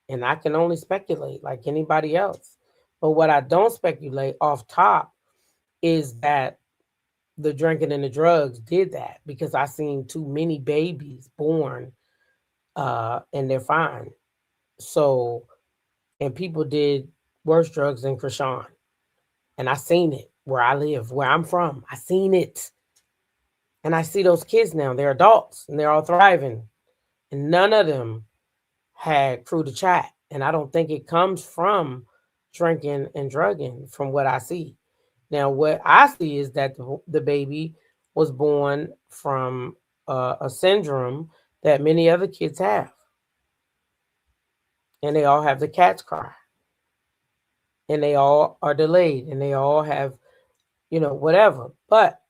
and I can only speculate like anybody else. But what I don't speculate off top is that the drinking and the drugs did that, because I seen too many babies born and they're fine. So, and people did worse drugs than Chrisean. And I seen it where I live, where I'm from. I seen it. And I see those kids now. They're adults and they're all thriving. And none of them had crew to chat. And I don't think it comes from drinking and drugging from what I see. Now, what I see is that the baby was born from a syndrome that many other kids have. And they all have the cat's cry. And they all are delayed. And they all have, whatever. But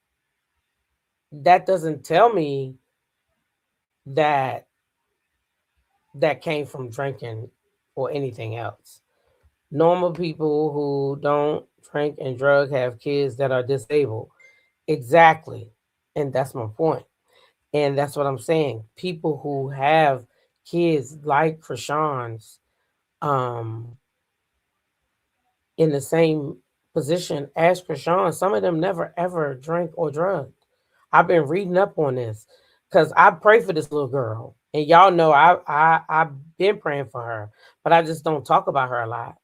that doesn't tell me that came from drinking or anything else. Normal people who don't drink and drug have kids that are disabled. Exactly. And that's my point. And that's what I'm saying. People who have kids like Chrisean's in the same position as Chrisean, some of them never ever drank or drugged. I've been reading up on this because I pray for this little girl. And y'all know I've been praying for her, but I just don't talk about her a lot.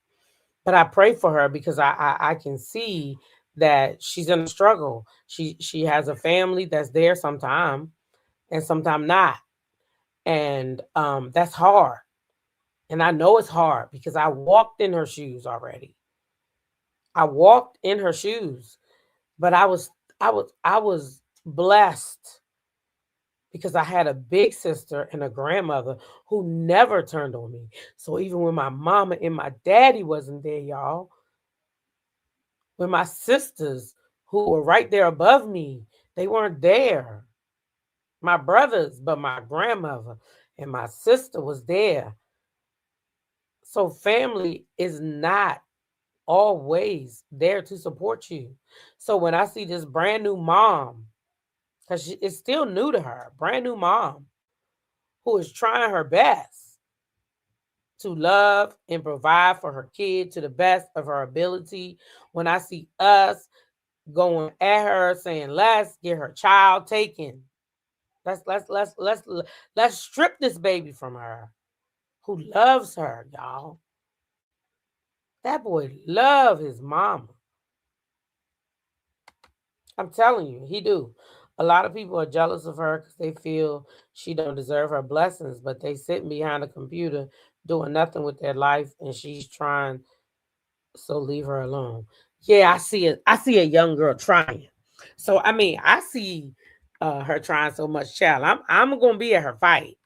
But I pray for her because I can see that she's in a struggle. She has a family that's there sometime and sometime not. And that's hard. And I know it's hard because I walked in her shoes already. I walked in her shoes, but I was blessed because I had a big sister and a grandmother who never turned on me. So even when my mama and my daddy wasn't there, y'all, When my sisters, who were right there above me, they weren't there. My brothers, but my grandmother and my sister was there. So family is not always there to support you. So when I see this brand new mom, because it's still new to her, brand new mom, who is trying her best to love and provide for her kid to the best of her ability. When I see us going at her saying, let's get her child taken. Let's strip this baby from her. Who loves her, y'all. That boy love his mama. I'm telling you, he do. A lot of people are jealous of her because they feel she don't deserve her blessings, but they sitting behind a computer doing nothing with their life, and she's trying. So leave her alone. Yeah, I see it. I see a young girl trying. So I mean, I see her trying so much. Child, I'm gonna be at her fight.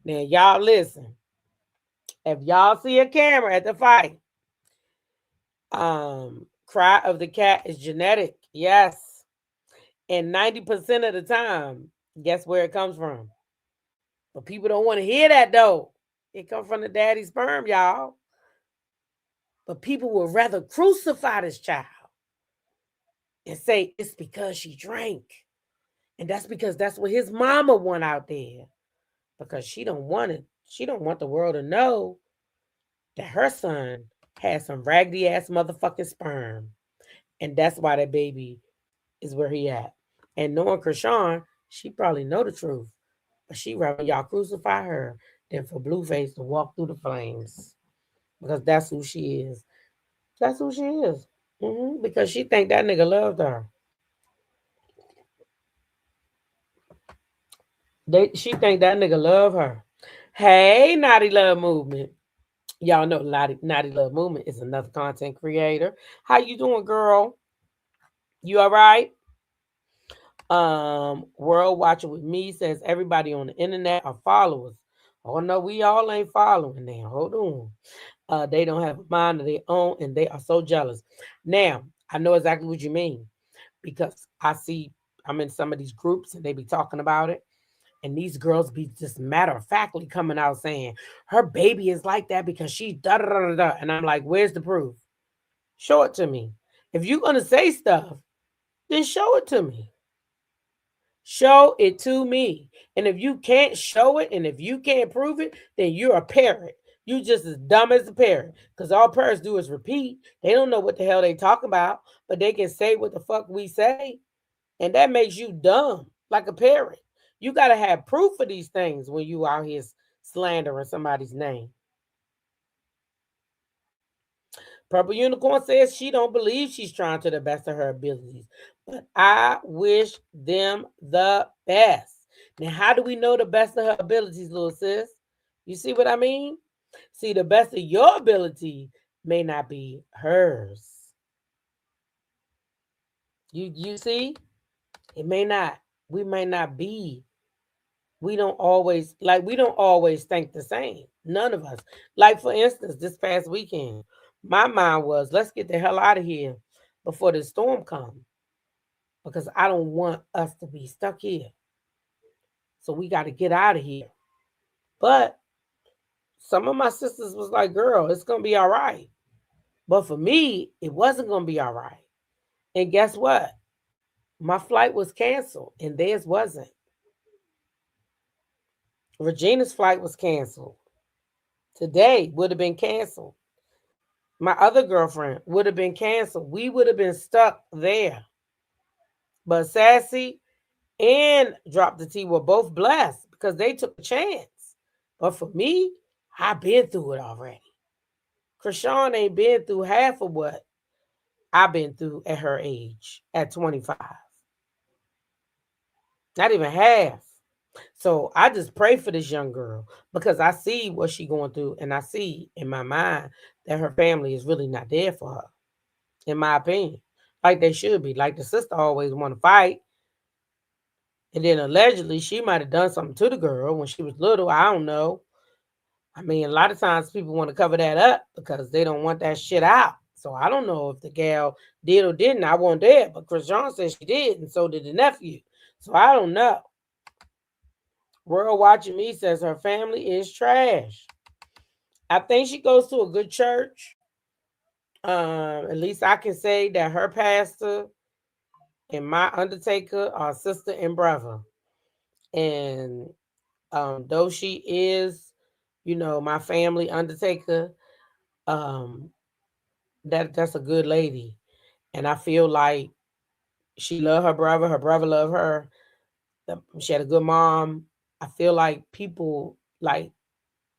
Now, y'all listen. If y'all see a camera at the fight, cry of the cat is genetic. Yes. And 90% of the time, guess where it comes from? But people don't want to hear that though. It comes from the daddy's sperm, y'all. But people would rather crucify this child and say it's because she drank. And that's because that's what his mama want out there. Because she don't want it. She don't want the world to know that her son has some raggedy ass motherfucking sperm. And that's why that baby is where he at. And knowing Chrissean, she probably know the truth. But she rather y'all crucify her than for Blueface to walk through the flames. Because that's who she is. That's who she is. Because she think that nigga loved her. She think that nigga love her. Hey, Naughty Love Movement. Y'all know Naughty Love Movement is another content creator. How you doing, girl? You all right? World Watching with Me says everybody on the internet are followers. Oh no, we all ain't following now. Hold on. They don't have a mind of their own and they are so jealous. Now, I know exactly what you mean because I'm in some of these groups and they be talking about it. And these girls be just matter of factly coming out saying her baby is like that because she da da da da. And I'm like, where's the proof? Show it to me. If you're gonna say stuff, then show it to me. Show it to me. And if you can't show it and if you can't prove it, then you're a parrot. You just as dumb as a parrot. Because all parrots do is repeat. They don't know what the hell they talk about, but they can say what the fuck we say. And that makes you dumb, like a parrot. You got to have proof of these things when you out here slandering somebody's name. Purple Unicorn says she don't believe she's trying to the best of her abilities. But I wish them the best. Now, how do we know the best of her abilities, little sis? You see what I mean? See, the best of your ability may not be hers. You see? It may not. We may not be. We don't always think the same. None of us. Like, for instance, this past weekend, my mind was, let's get the hell out of here before the storm comes. Because I don't want us to be stuck here. So we got to get out of here. But some of my sisters was like, girl, it's going to be all right. But for me, it wasn't going to be all right. And guess what? My flight was canceled and theirs wasn't. Regina's flight was canceled. Today would have been canceled. My other girlfriend would have been canceled. We would have been stuck there. But Sassy and Drop the T were both blessed because they took a chance. But for me, I've been through it already. Chrissean ain't been through half of what I've been through at her age, at 25. Not even half. So I just pray for this young girl because I see what she's going through and I see in my mind that her family is really not there for her, in my opinion. Like they should be. Like the sister always want to fight. And then allegedly she might have done something to the girl when she was little. I don't know. I mean, a lot of times people want to cover that up because they don't want that shit out. So I don't know if the gal did or didn't. I wasn't there, but Chrisean said she did, and so did the nephew. So I don't know. World Watching Me says her family is trash. I think she goes to a good church. At least I can say that her pastor and my undertaker are sister and brother. And though she is, my family undertaker, that's a good lady. And I feel like she loved her brother loved her. She had a good mom. I feel like people like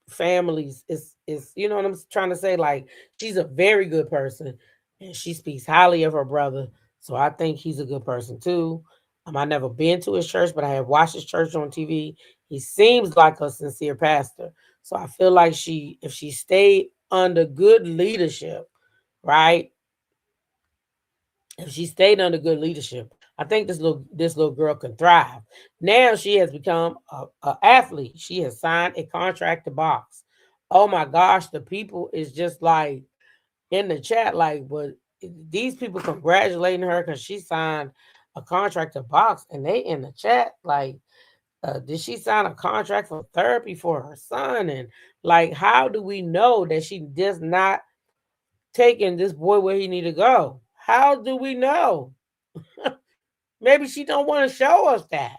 families is what I'm trying to say. Like she's a very good person, and she speaks highly of her brother. So I think he's a good person too. I never been to his church, but I have watched his church on TV. He seems like a sincere pastor. So I feel like if she stayed under good leadership, right? If she stayed under good leadership, I think this little girl can thrive. Now she has become a athlete. She has signed a contract to box. Oh my gosh, the people is just like in the chat, like, but these people congratulating her because she signed a contract to box, and they in the chat like, did she sign a contract for therapy for her son? And like, how do we know that she does not taking this boy where he need to go? How do we know? Maybe she don't want to show us that.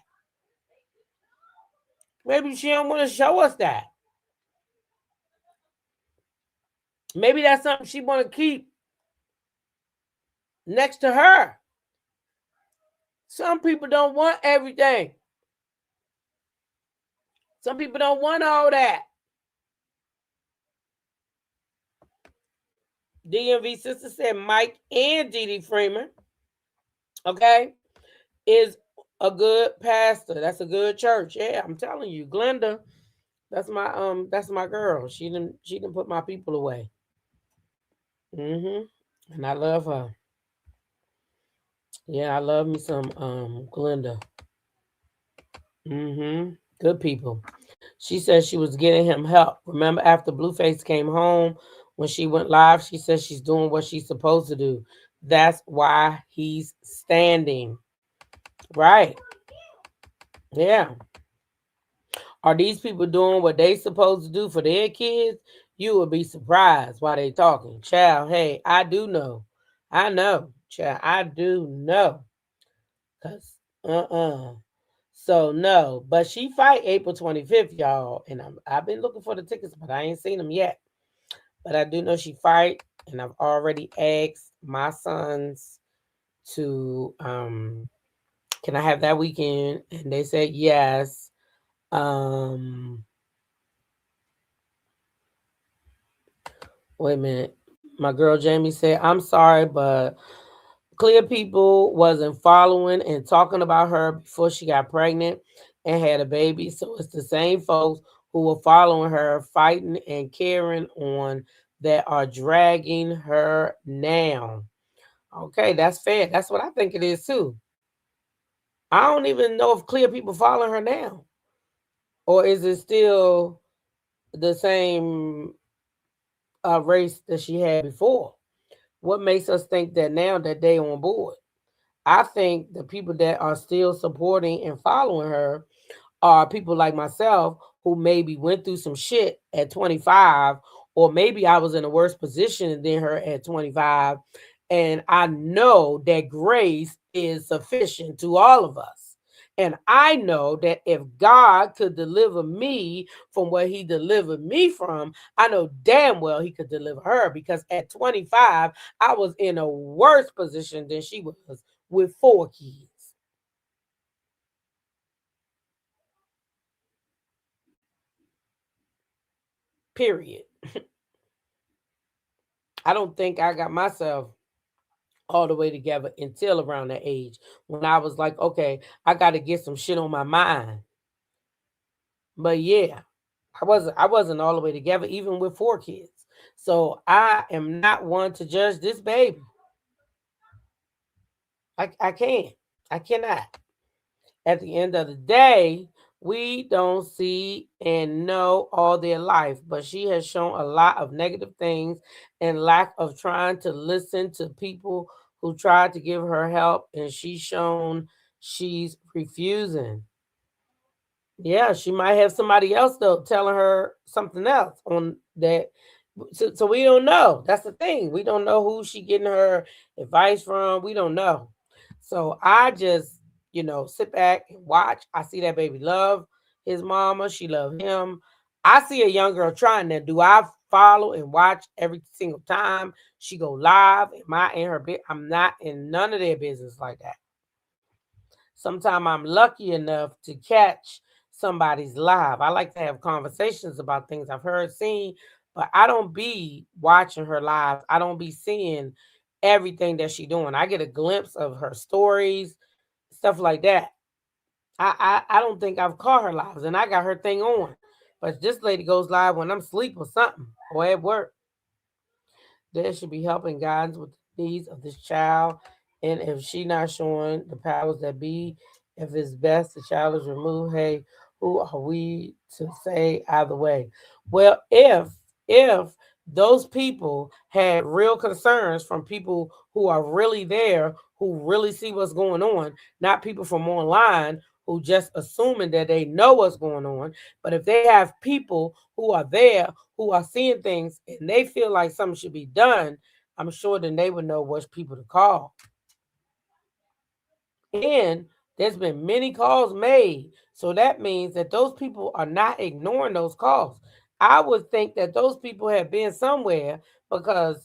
Maybe she don't want to show us that. Maybe that's something she want to keep next to her. Some people don't want everything. Some people don't want all that. DMV sister said Mike and Dee Dee Freeman, okay, is a good pastor. That's a good church. Yeah, I'm telling you, Glenda, that's my girl. She didn't put my people away. And I love her. Yeah, I love me some Glenda. Good people. She said she was getting him help. Remember after Blueface came home, when she went live, she said she's doing what she's supposed to do. That's why he's standing. Right. Yeah. Are these people doing what they supposed to do for their kids? You would be surprised why they talking. Child, hey, I do know. I know. Child, I do know. Cause So no, but she fight April 25th, y'all. And I've been looking for the tickets, but I ain't seen them yet. But I do know she fight, and I've already asked my sons to can I have that weekend? And they said yes. Wait a minute. My girl Jamie said, I'm sorry, but Clear people wasn't following and talking about her before she got pregnant and had a baby. So it's the same folks who were following her, fighting and carrying on that are dragging her now. Okay, that's fair. That's what I think it is too. I don't even know if Clear people following her now. Or is it still the same race that she had before? What makes us think that now that they on board? I think the people that are still supporting and following her are people like myself who maybe went through some shit at 25, or maybe I was in a worse position than her at 25. And I know that grace is sufficient to all of us. And I know that if God could deliver me from what he delivered me from, I know damn well he could deliver her, because at 25, I was in a worse position than she was with 4 kids. Period. I don't think I got myself all the way together until around that age when I was like, okay, I got to get some shit on my mind. But yeah, I wasn't all the way together even with 4 kids. So I am not one to judge this baby. I can't. I cannot. At the end of the day, We don't see and know all their life, but she has shown a lot of negative things and lack of trying to listen to people who tried to give her help, and she's shown she's refusing. Yeah, she might have somebody else though telling her something else on that. So we don't know. That's the thing. We don't know who she getting her advice from. We don't know. So I just, sit back and watch. I see that baby love his mama. She love him. I see a young girl trying that. Do I follow and watch every single time she go live? Am I in her bit? I'm not in none of their business like that. Sometimes I'm lucky enough to catch somebody's live. I like to have conversations about things I've heard, seen, but I don't be watching her live. I don't be seeing everything that she's doing. I get a glimpse of her stories, stuff like that. I don't think I've caught her lives, and I got her thing on. But this lady goes live when I'm asleep or something, or at work. There should be help and guidance with the needs of this child. And if she not showing the powers that be, if it's best the child is removed, hey, who are we to say either way? Well, if those people had real concerns from people who are really there, who really see what's going on, not people from online who just assuming that they know what's going on. But if they have people who are there, who are seeing things, and they feel like something should be done, I'm sure then they would know which people to call. And there's been many calls made. So that means that those people are not ignoring those calls. I would think that those people have been somewhere because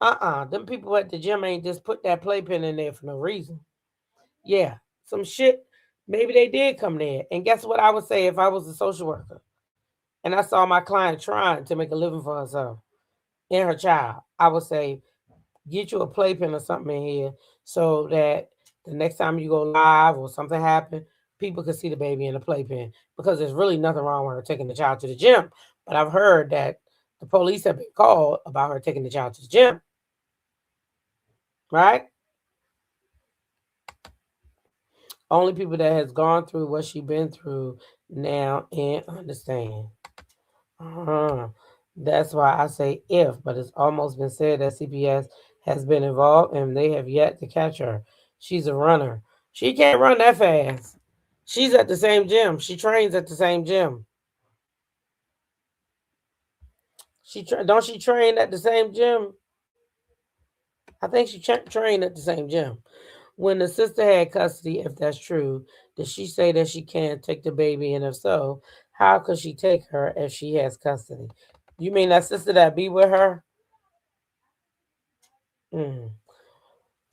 them people at the gym ain't just put that playpen in there for no reason. Yeah, some shit. Maybe they did come there. And guess what I would say if I was a social worker and I saw my client trying to make a living for herself and her child? I would say, get you a playpen or something in here so that the next time you go live or something happen, people can see the baby in the playpen, because there's really nothing wrong with her taking the child to the gym. But I've heard that the police have been called about her taking the child to the gym. Right? Only people that has gone through what she been through now and understand. That's why I say if, but it's almost been said that CPS has been involved and they have yet to catch her. She's a runner. She can't run that fast. She's at the same gym. She trains at the same gym. Don't she train at the same gym? I think she trained at the same gym. When the sister had custody, if that's true, did she say that she can't take the baby? And if so, how could she take her if she has custody? You mean that sister that be with her?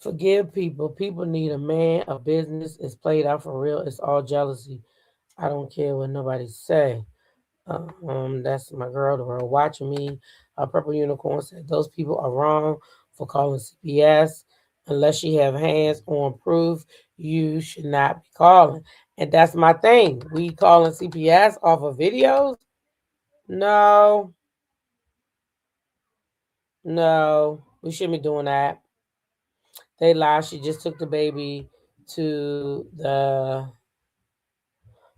Forgive people. People need a man. A business is played out for real. It's all jealousy. I don't care what nobody say. That's my girl, the world watching me. Purple Unicorn said those people are wrong for calling CPS. Unless you have hands on proof, you should not be calling. And that's my thing. We calling CPS off of videos? No. No. We shouldn't be doing that. They lie. She just took the baby to the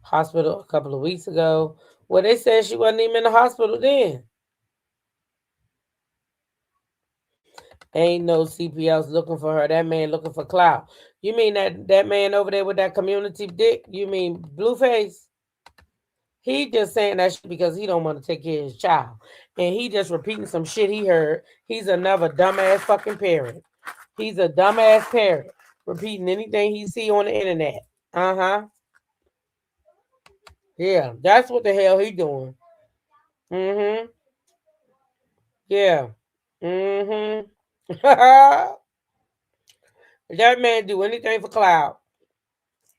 hospital a couple of weeks ago. Well, they said she wasn't even in the hospital then. Ain't no CPS looking for her. That man looking for clout. You mean that man over there with that community dick? You mean Blueface? He just saying that shit because he don't want to take care of his child. And he just repeating some shit he heard. He's another dumbass fucking parent. He's a dumbass parent. Repeating anything he see on the internet. Yeah, that's what the hell he doing. Yeah. That man do anything for clout.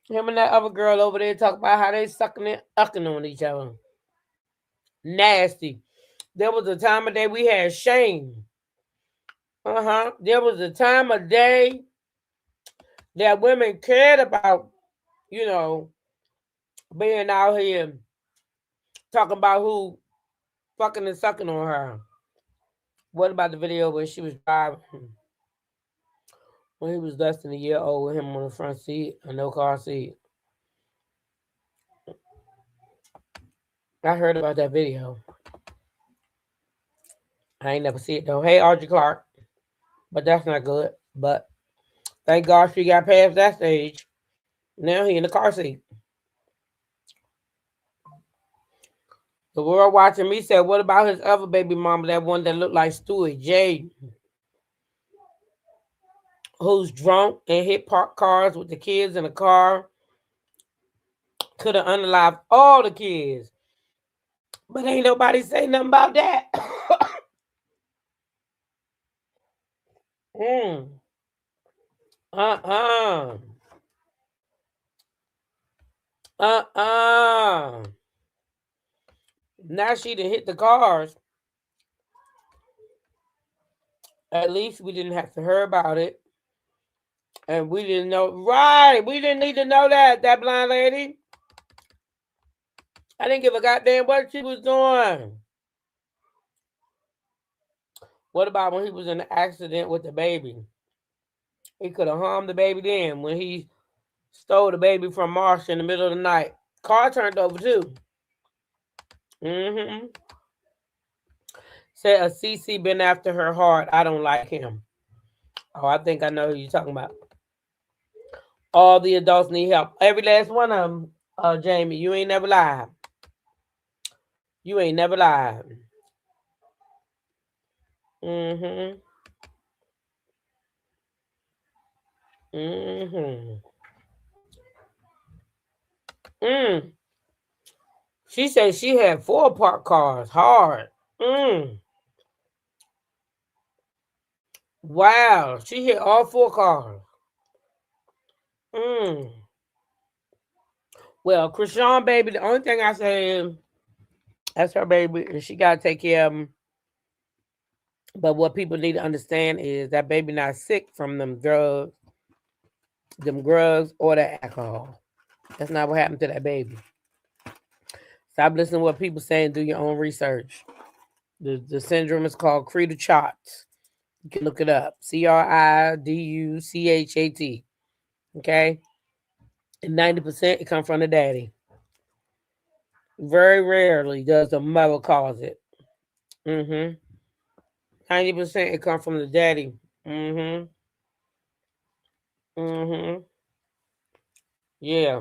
Him and that other girl over there talk about how they sucking and ucking on each other. Nasty. There was a time of day we had shame. There was a time of day that women cared about, being out here talking about who fucking and sucking on her. What about the video where she was driving when he was less than a year old with him on the front seat, a no car seat? I heard about that video. I ain't never see it though. Hey, Audrey Clark. But that's not good. But thank God she got past that stage. Now he in the car seat. The world watching me said, what about his other baby mama, that one that looked like Stewie, Jay, who's drunk and hit parked cars with the kids in the car? Could have unalived all the kids. But ain't nobody say nothing about that. Now she done hit the cars. At least we didn't have to hear about it. And we didn't know. Right. We didn't need to know that blind lady. I didn't give a goddamn what she was doing. What about when he was in an accident with the baby? He could have harmed the baby then when he stole the baby from Marsha in the middle of the night. Car turned over too. Said a CC been after her hard. I don't like him. Oh, I think I know who you're talking about. All the adults need help. Every last one of them, Jamie. You ain't never lied. You ain't never lied. She said she had 4 parked cars. Hard. Wow. She hit all 4 cars. Well, Chrissean, baby, the only thing I say is that's her baby, and she got to take care of him. But what people need to understand is that baby not sick from them drugs, or the alcohol. That's not what happened to that baby. Stop listening to what people say and do your own research. The syndrome is called Criduchat. You can look it up. Criduchat. Okay? And 90% it comes from the daddy. Very rarely does the mother cause it. 90% it comes from the daddy. Yeah.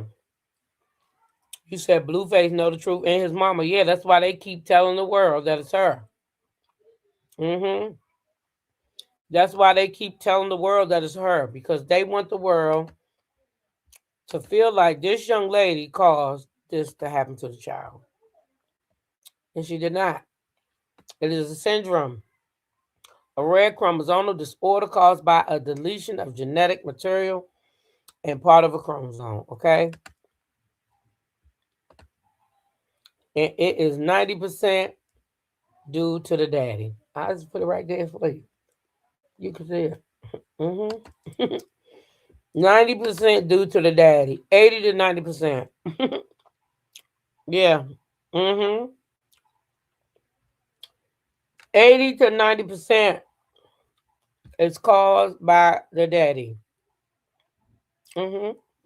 You said Blueface know the truth and his mama. Yeah, that's why they keep telling the world that it's her. That's why they keep telling the world that it's her, because they want the world to feel like this young lady caused this to happen to the child. And she did not. It is a syndrome, a rare chromosomal disorder caused by a deletion of genetic material and part of a chromosome, okay? And it is 90% due to the daddy. I just put it right there for you. You can see it. 90% due to the daddy. 80 to 90%. Yeah. 80 to 90% is caused by the daddy.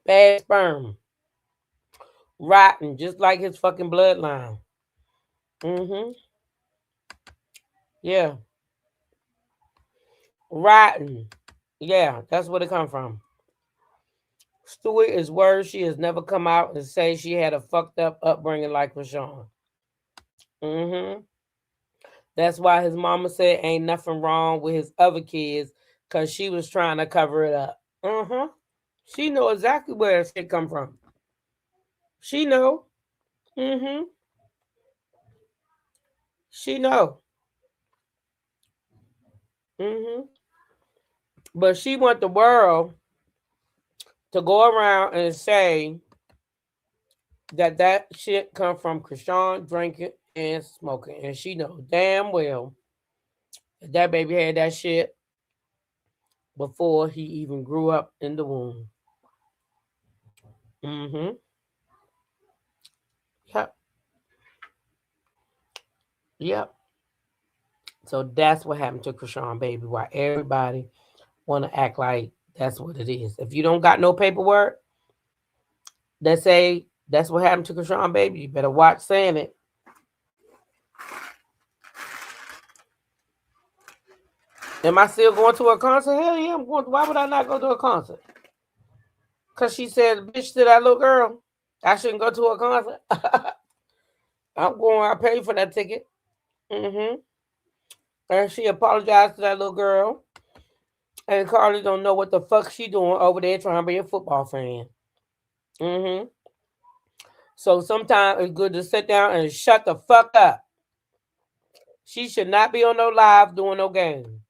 Bad sperm. Rotten, just like his fucking bloodline. Yeah. Rotten. Yeah, that's where it come from. Stewart is worse. She has never come out and say she had a fucked up upbringing like Chrissean. That's why his mama said ain't nothing wrong with his other kids, because she was trying to cover it up. She know exactly where shit come from. She know. She know. But she want the world to go around and say that shit come from Chrissean drinking and smoking. And she know damn well that baby had that shit before he even grew up in the womb. Yep. So that's what happened to Chrissean, baby. Why everybody want to act like that's what it is. If you don't got no paperwork that say that's what happened to Chrissean, baby, you better watch saying it. Am I still going to a concert? Hell yeah, I'm going. Why would I not go to a concert? Because she said, bitch, to that little girl, I shouldn't go to a concert. I'm going. I paid for that ticket. Mm-hmm. And she apologized to that little girl. And Cardi don't know what the fuck she doing over there trying to be a football fan. Mm-hmm. So sometimes it's good to sit down and shut the fuck up. She should not be on no live doing no game.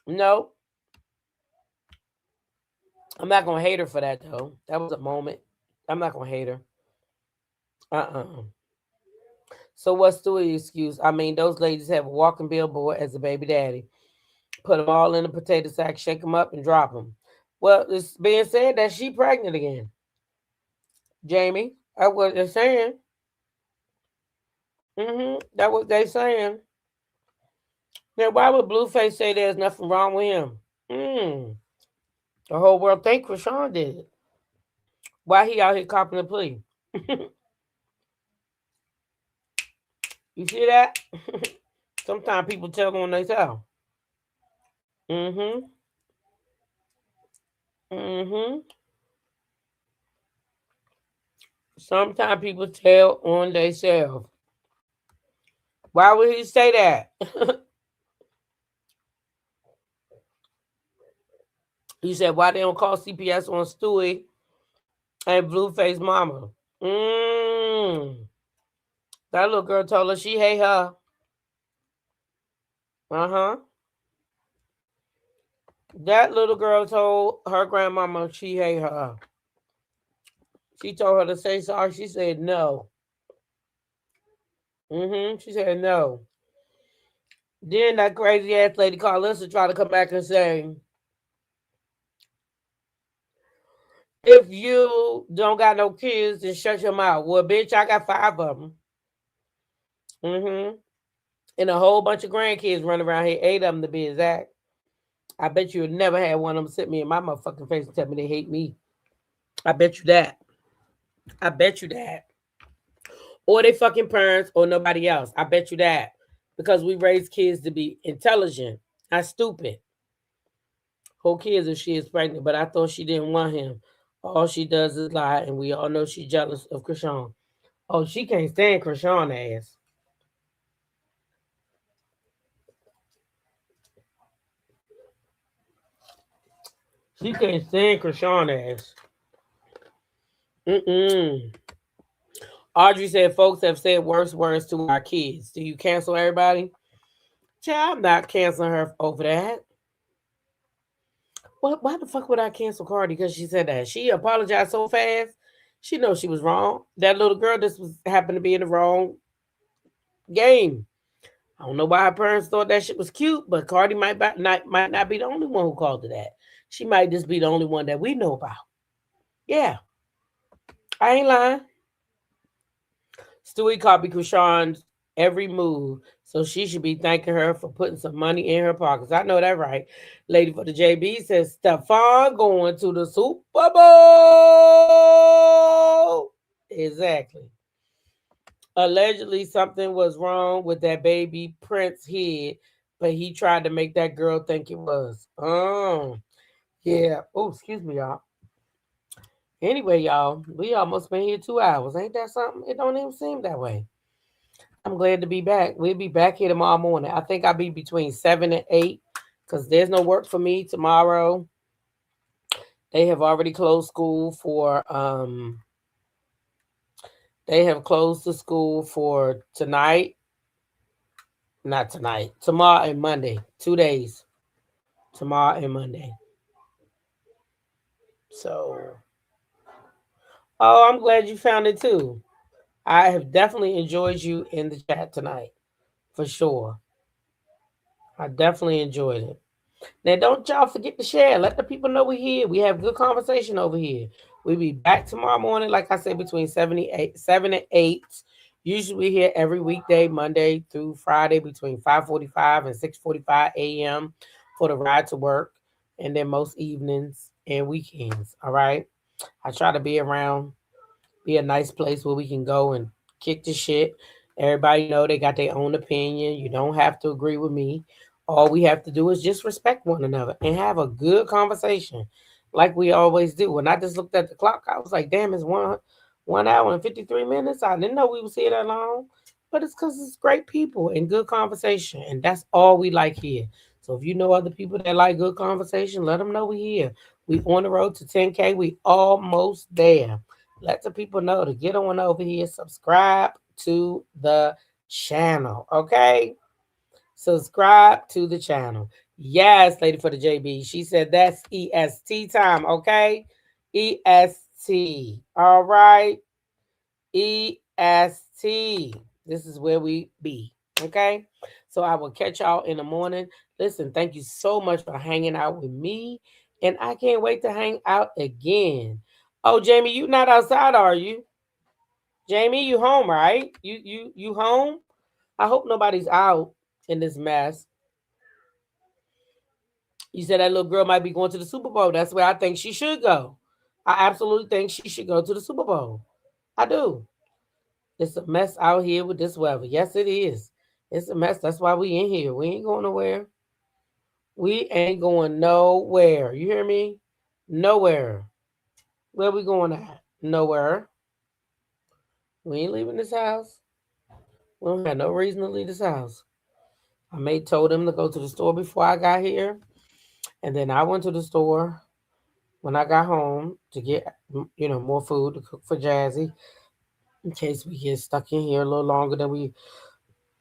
No. I'm not going to hate her for that, though. That was a moment. I'm not going to hate her. So what's the excuse? I mean, those ladies have a walking billboard as a baby daddy. Put them all in a potato sack, shake them up, and drop them. Well, it's being said that she pregnant again. Jamie, that's what they're saying. That's what they saying. Now, why would Blueface say there's nothing wrong with him? The whole world think Chrisean did it. Why he out here copping the plea? You see that? Sometimes people tell on themselves. Sometimes people tell on themselves. Why would he say that? He said, why they don't call CPS on Stewie and Blueface mama? That little girl told her she hate her. That little girl told her grandmama she hate her. She told her to say sorry. She said no. She said no. Then that crazy ass lady Carlissa tried to come back and say, if you don't got no kids, then shut your mouth. Well, bitch, I got 5 of them. And a whole bunch of grandkids running around here, 8 of them to be exact. I bet you never had one of them sit me in my motherfucking face and tell me they hate me. I bet you that. I bet you that. Or they fucking parents or nobody else. I bet you that. Because we raise kids to be intelligent, not stupid. Who cares if she is pregnant? But I thought she didn't want him. All she does is lie, and we all know she's jealous of Chrisean. Oh, she can't stand Chrisean ass. She can't stand Chrisean ass. Audrey said, folks have said worse words to our kids. Do you cancel everybody? Child, I'm not canceling her over that. Why the fuck would I cancel Cardi? Because she said that. She apologized so fast. She knows she was wrong. That little girl just happened to be in the wrong game. I don't know why her parents thought that shit was cute, but Cardi might not be the only one who called it that. She might just be the only one that we know about. Yeah. I ain't lying. Stewie copied Chrisean's every move, so she should be thanking her for putting some money in her pockets. I know that right. Lady for the JB says, Stefan going to the Super Bowl. Exactly. Allegedly, something was wrong with that baby Prince head, but he tried to make that girl think it was. Oh, yeah. Oh, excuse me, y'all. Anyway, y'all, we almost been here 2 hours. Ain't that something? It don't even seem that way. I'm glad to be back. We'll be back here tomorrow morning. I think I'll be between 7 and 8 because there's no work for me tomorrow. They have already closed school for they have closed the school for tonight. Not tonight. Tomorrow and Monday. 2 days. Tomorrow and Monday. So, oh, I'm glad you found it too. I have definitely enjoyed you in the chat tonight. For sure. I definitely enjoyed it. Now, don't y'all forget to share. Let the people know we're here. We have good conversation over here. We'll be back tomorrow morning, like I said, between 7 and 8. Usually we're here every weekday, Monday through Friday, between 5:45 and 6:45 a.m. for the ride to work. And then most evenings and weekends, all right? I try to be around, be a nice place where we can go and kick the shit. Everybody know they got their own opinion. You don't have to agree with me All we have to do is just respect one another and have a good conversation, like we always do. When I just looked at the clock, I was like, "Damn, it's 1 hour and 53 minutes." I didn't know we was here that long, but it's because it's great people and good conversation, and that's all we like here. So if you know other people that like good conversation, let them know we here. We on the road to 10K. We almost there. Let the people know to get on over here. Subscribe to the channel, okay? Subscribe to the channel. Yes, lady for the JB. She said that's EST time, okay? EST. All right. EST. This is where we be, okay? So I will catch y'all in the morning. Listen, thank you so much for hanging out with me, and I can't wait to hang out again. Oh, Jamie, you not outside, are you? Jamie, you home, right? You home? I hope nobody's out in this mess. You said that little girl might be going to the Super Bowl. That's where I think she should go. I absolutely think she should go to the Super Bowl. I do. It's a mess out here with this weather. Yes, it is. It's a mess. That's why we in here. We ain't going nowhere. We ain't going nowhere. You hear me? Nowhere. Where we going at? Nowhere. We ain't leaving this house. We don't have no reason to leave this house. I told him to go to the store before I got here. And then I went to the store when I got home to get, more food to cook for Jazzy in case we get stuck in here a little longer than we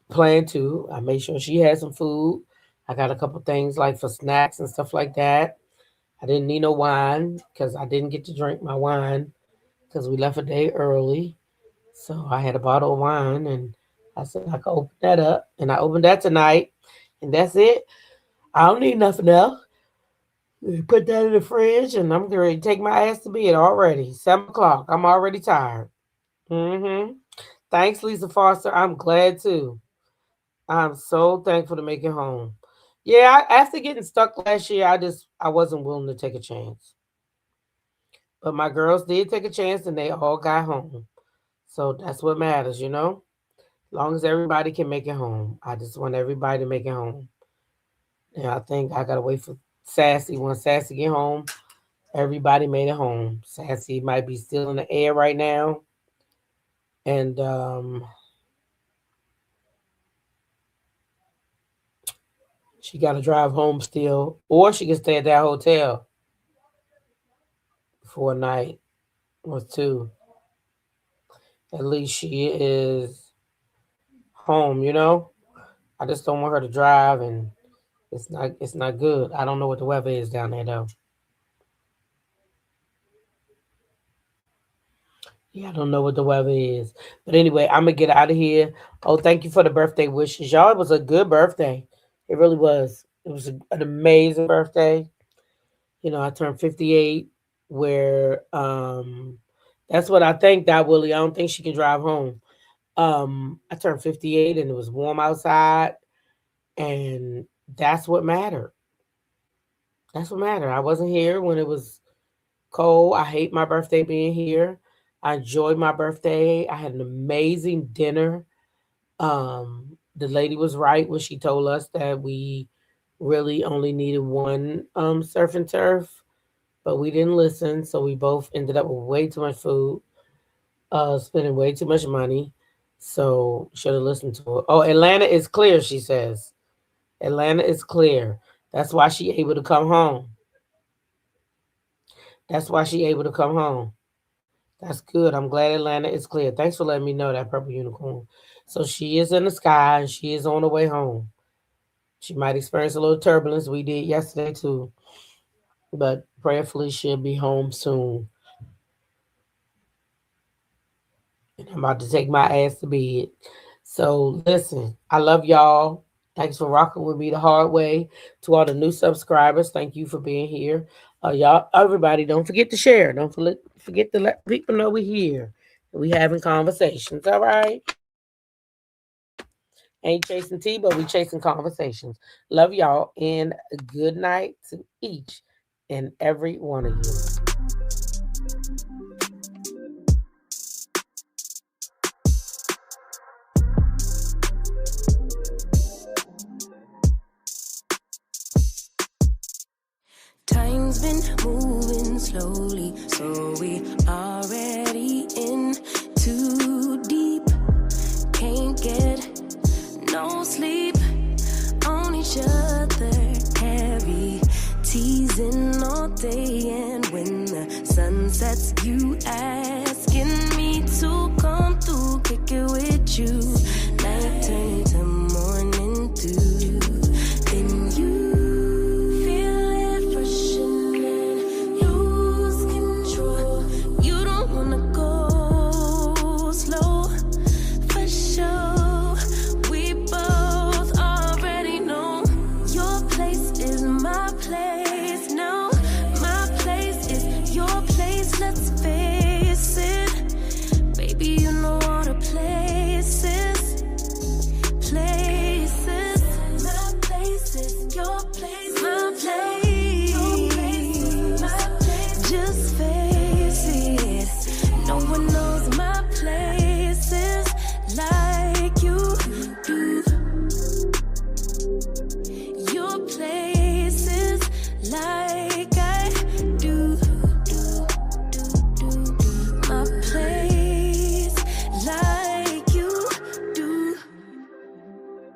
planned to. I made sure she had some food. I got a couple things like for snacks and stuff like that. I didn't need no wine because I didn't get to drink my wine because we left a day early. So I had a bottle of wine and I said I could open that up. And I opened that tonight. And that's it. I don't need nothing else. Put that in the fridge and I'm ready to take my ass to bed already. 7 o'clock. I'm already tired. Thanks, Lisa Foster. I'm glad too. I'm so thankful to make it home. Yeah, after getting stuck last year, I wasn't willing to take a chance. But my girls did take a chance and they all got home. So that's what matters, As long as everybody can make it home. I just want everybody to make it home. And I think I gotta wait for Sassy. When Sassy get home, everybody made it home. Sassy might be still in the air right now. And she got to drive home still. Or she can stay at that hotel for a night or two. At least she is home, I just don't want her to drive, and it's not good. I don't know what the weather is down there, though. Yeah, I don't know what the weather is. But anyway, I'm going to get out of here. Oh, thank you for the birthday wishes. Y'all, it was a good birthday. It really was. It was an amazing birthday. I turned 58, where that's what I think, that Willie. I don't think she can drive home. I turned 58 and it was warm outside, and that's what mattered. That's what mattered. I wasn't here when it was cold. I hate my birthday being here. I enjoyed my birthday. I had an amazing dinner. The lady was right when she told us that we really only needed one surf and turf, but we didn't listen. So we both ended up with way too much food, spending way too much money. So should have listened to her. Oh, Atlanta is clear, she says. Atlanta is clear. That's why she able to come home. That's why she able to come home. That's good. I'm glad Atlanta is clear. Thanks for letting me know that, Purple Unicorn. So she is in the sky and she is on the way home. She might experience a little turbulence. We did yesterday too. But prayerfully she'll be home soon. And I'm about to take my ass to bed. So listen, I love y'all. Thanks for rocking with me the hard way. To all the new subscribers, thank you for being here. Y'all, everybody, don't forget to share. Don't forget to let people know we're here. We having conversations, all right? Ain't chasing tea, but we chasing conversations. Love y'all, and good night to each and every one of you. slowly, so we are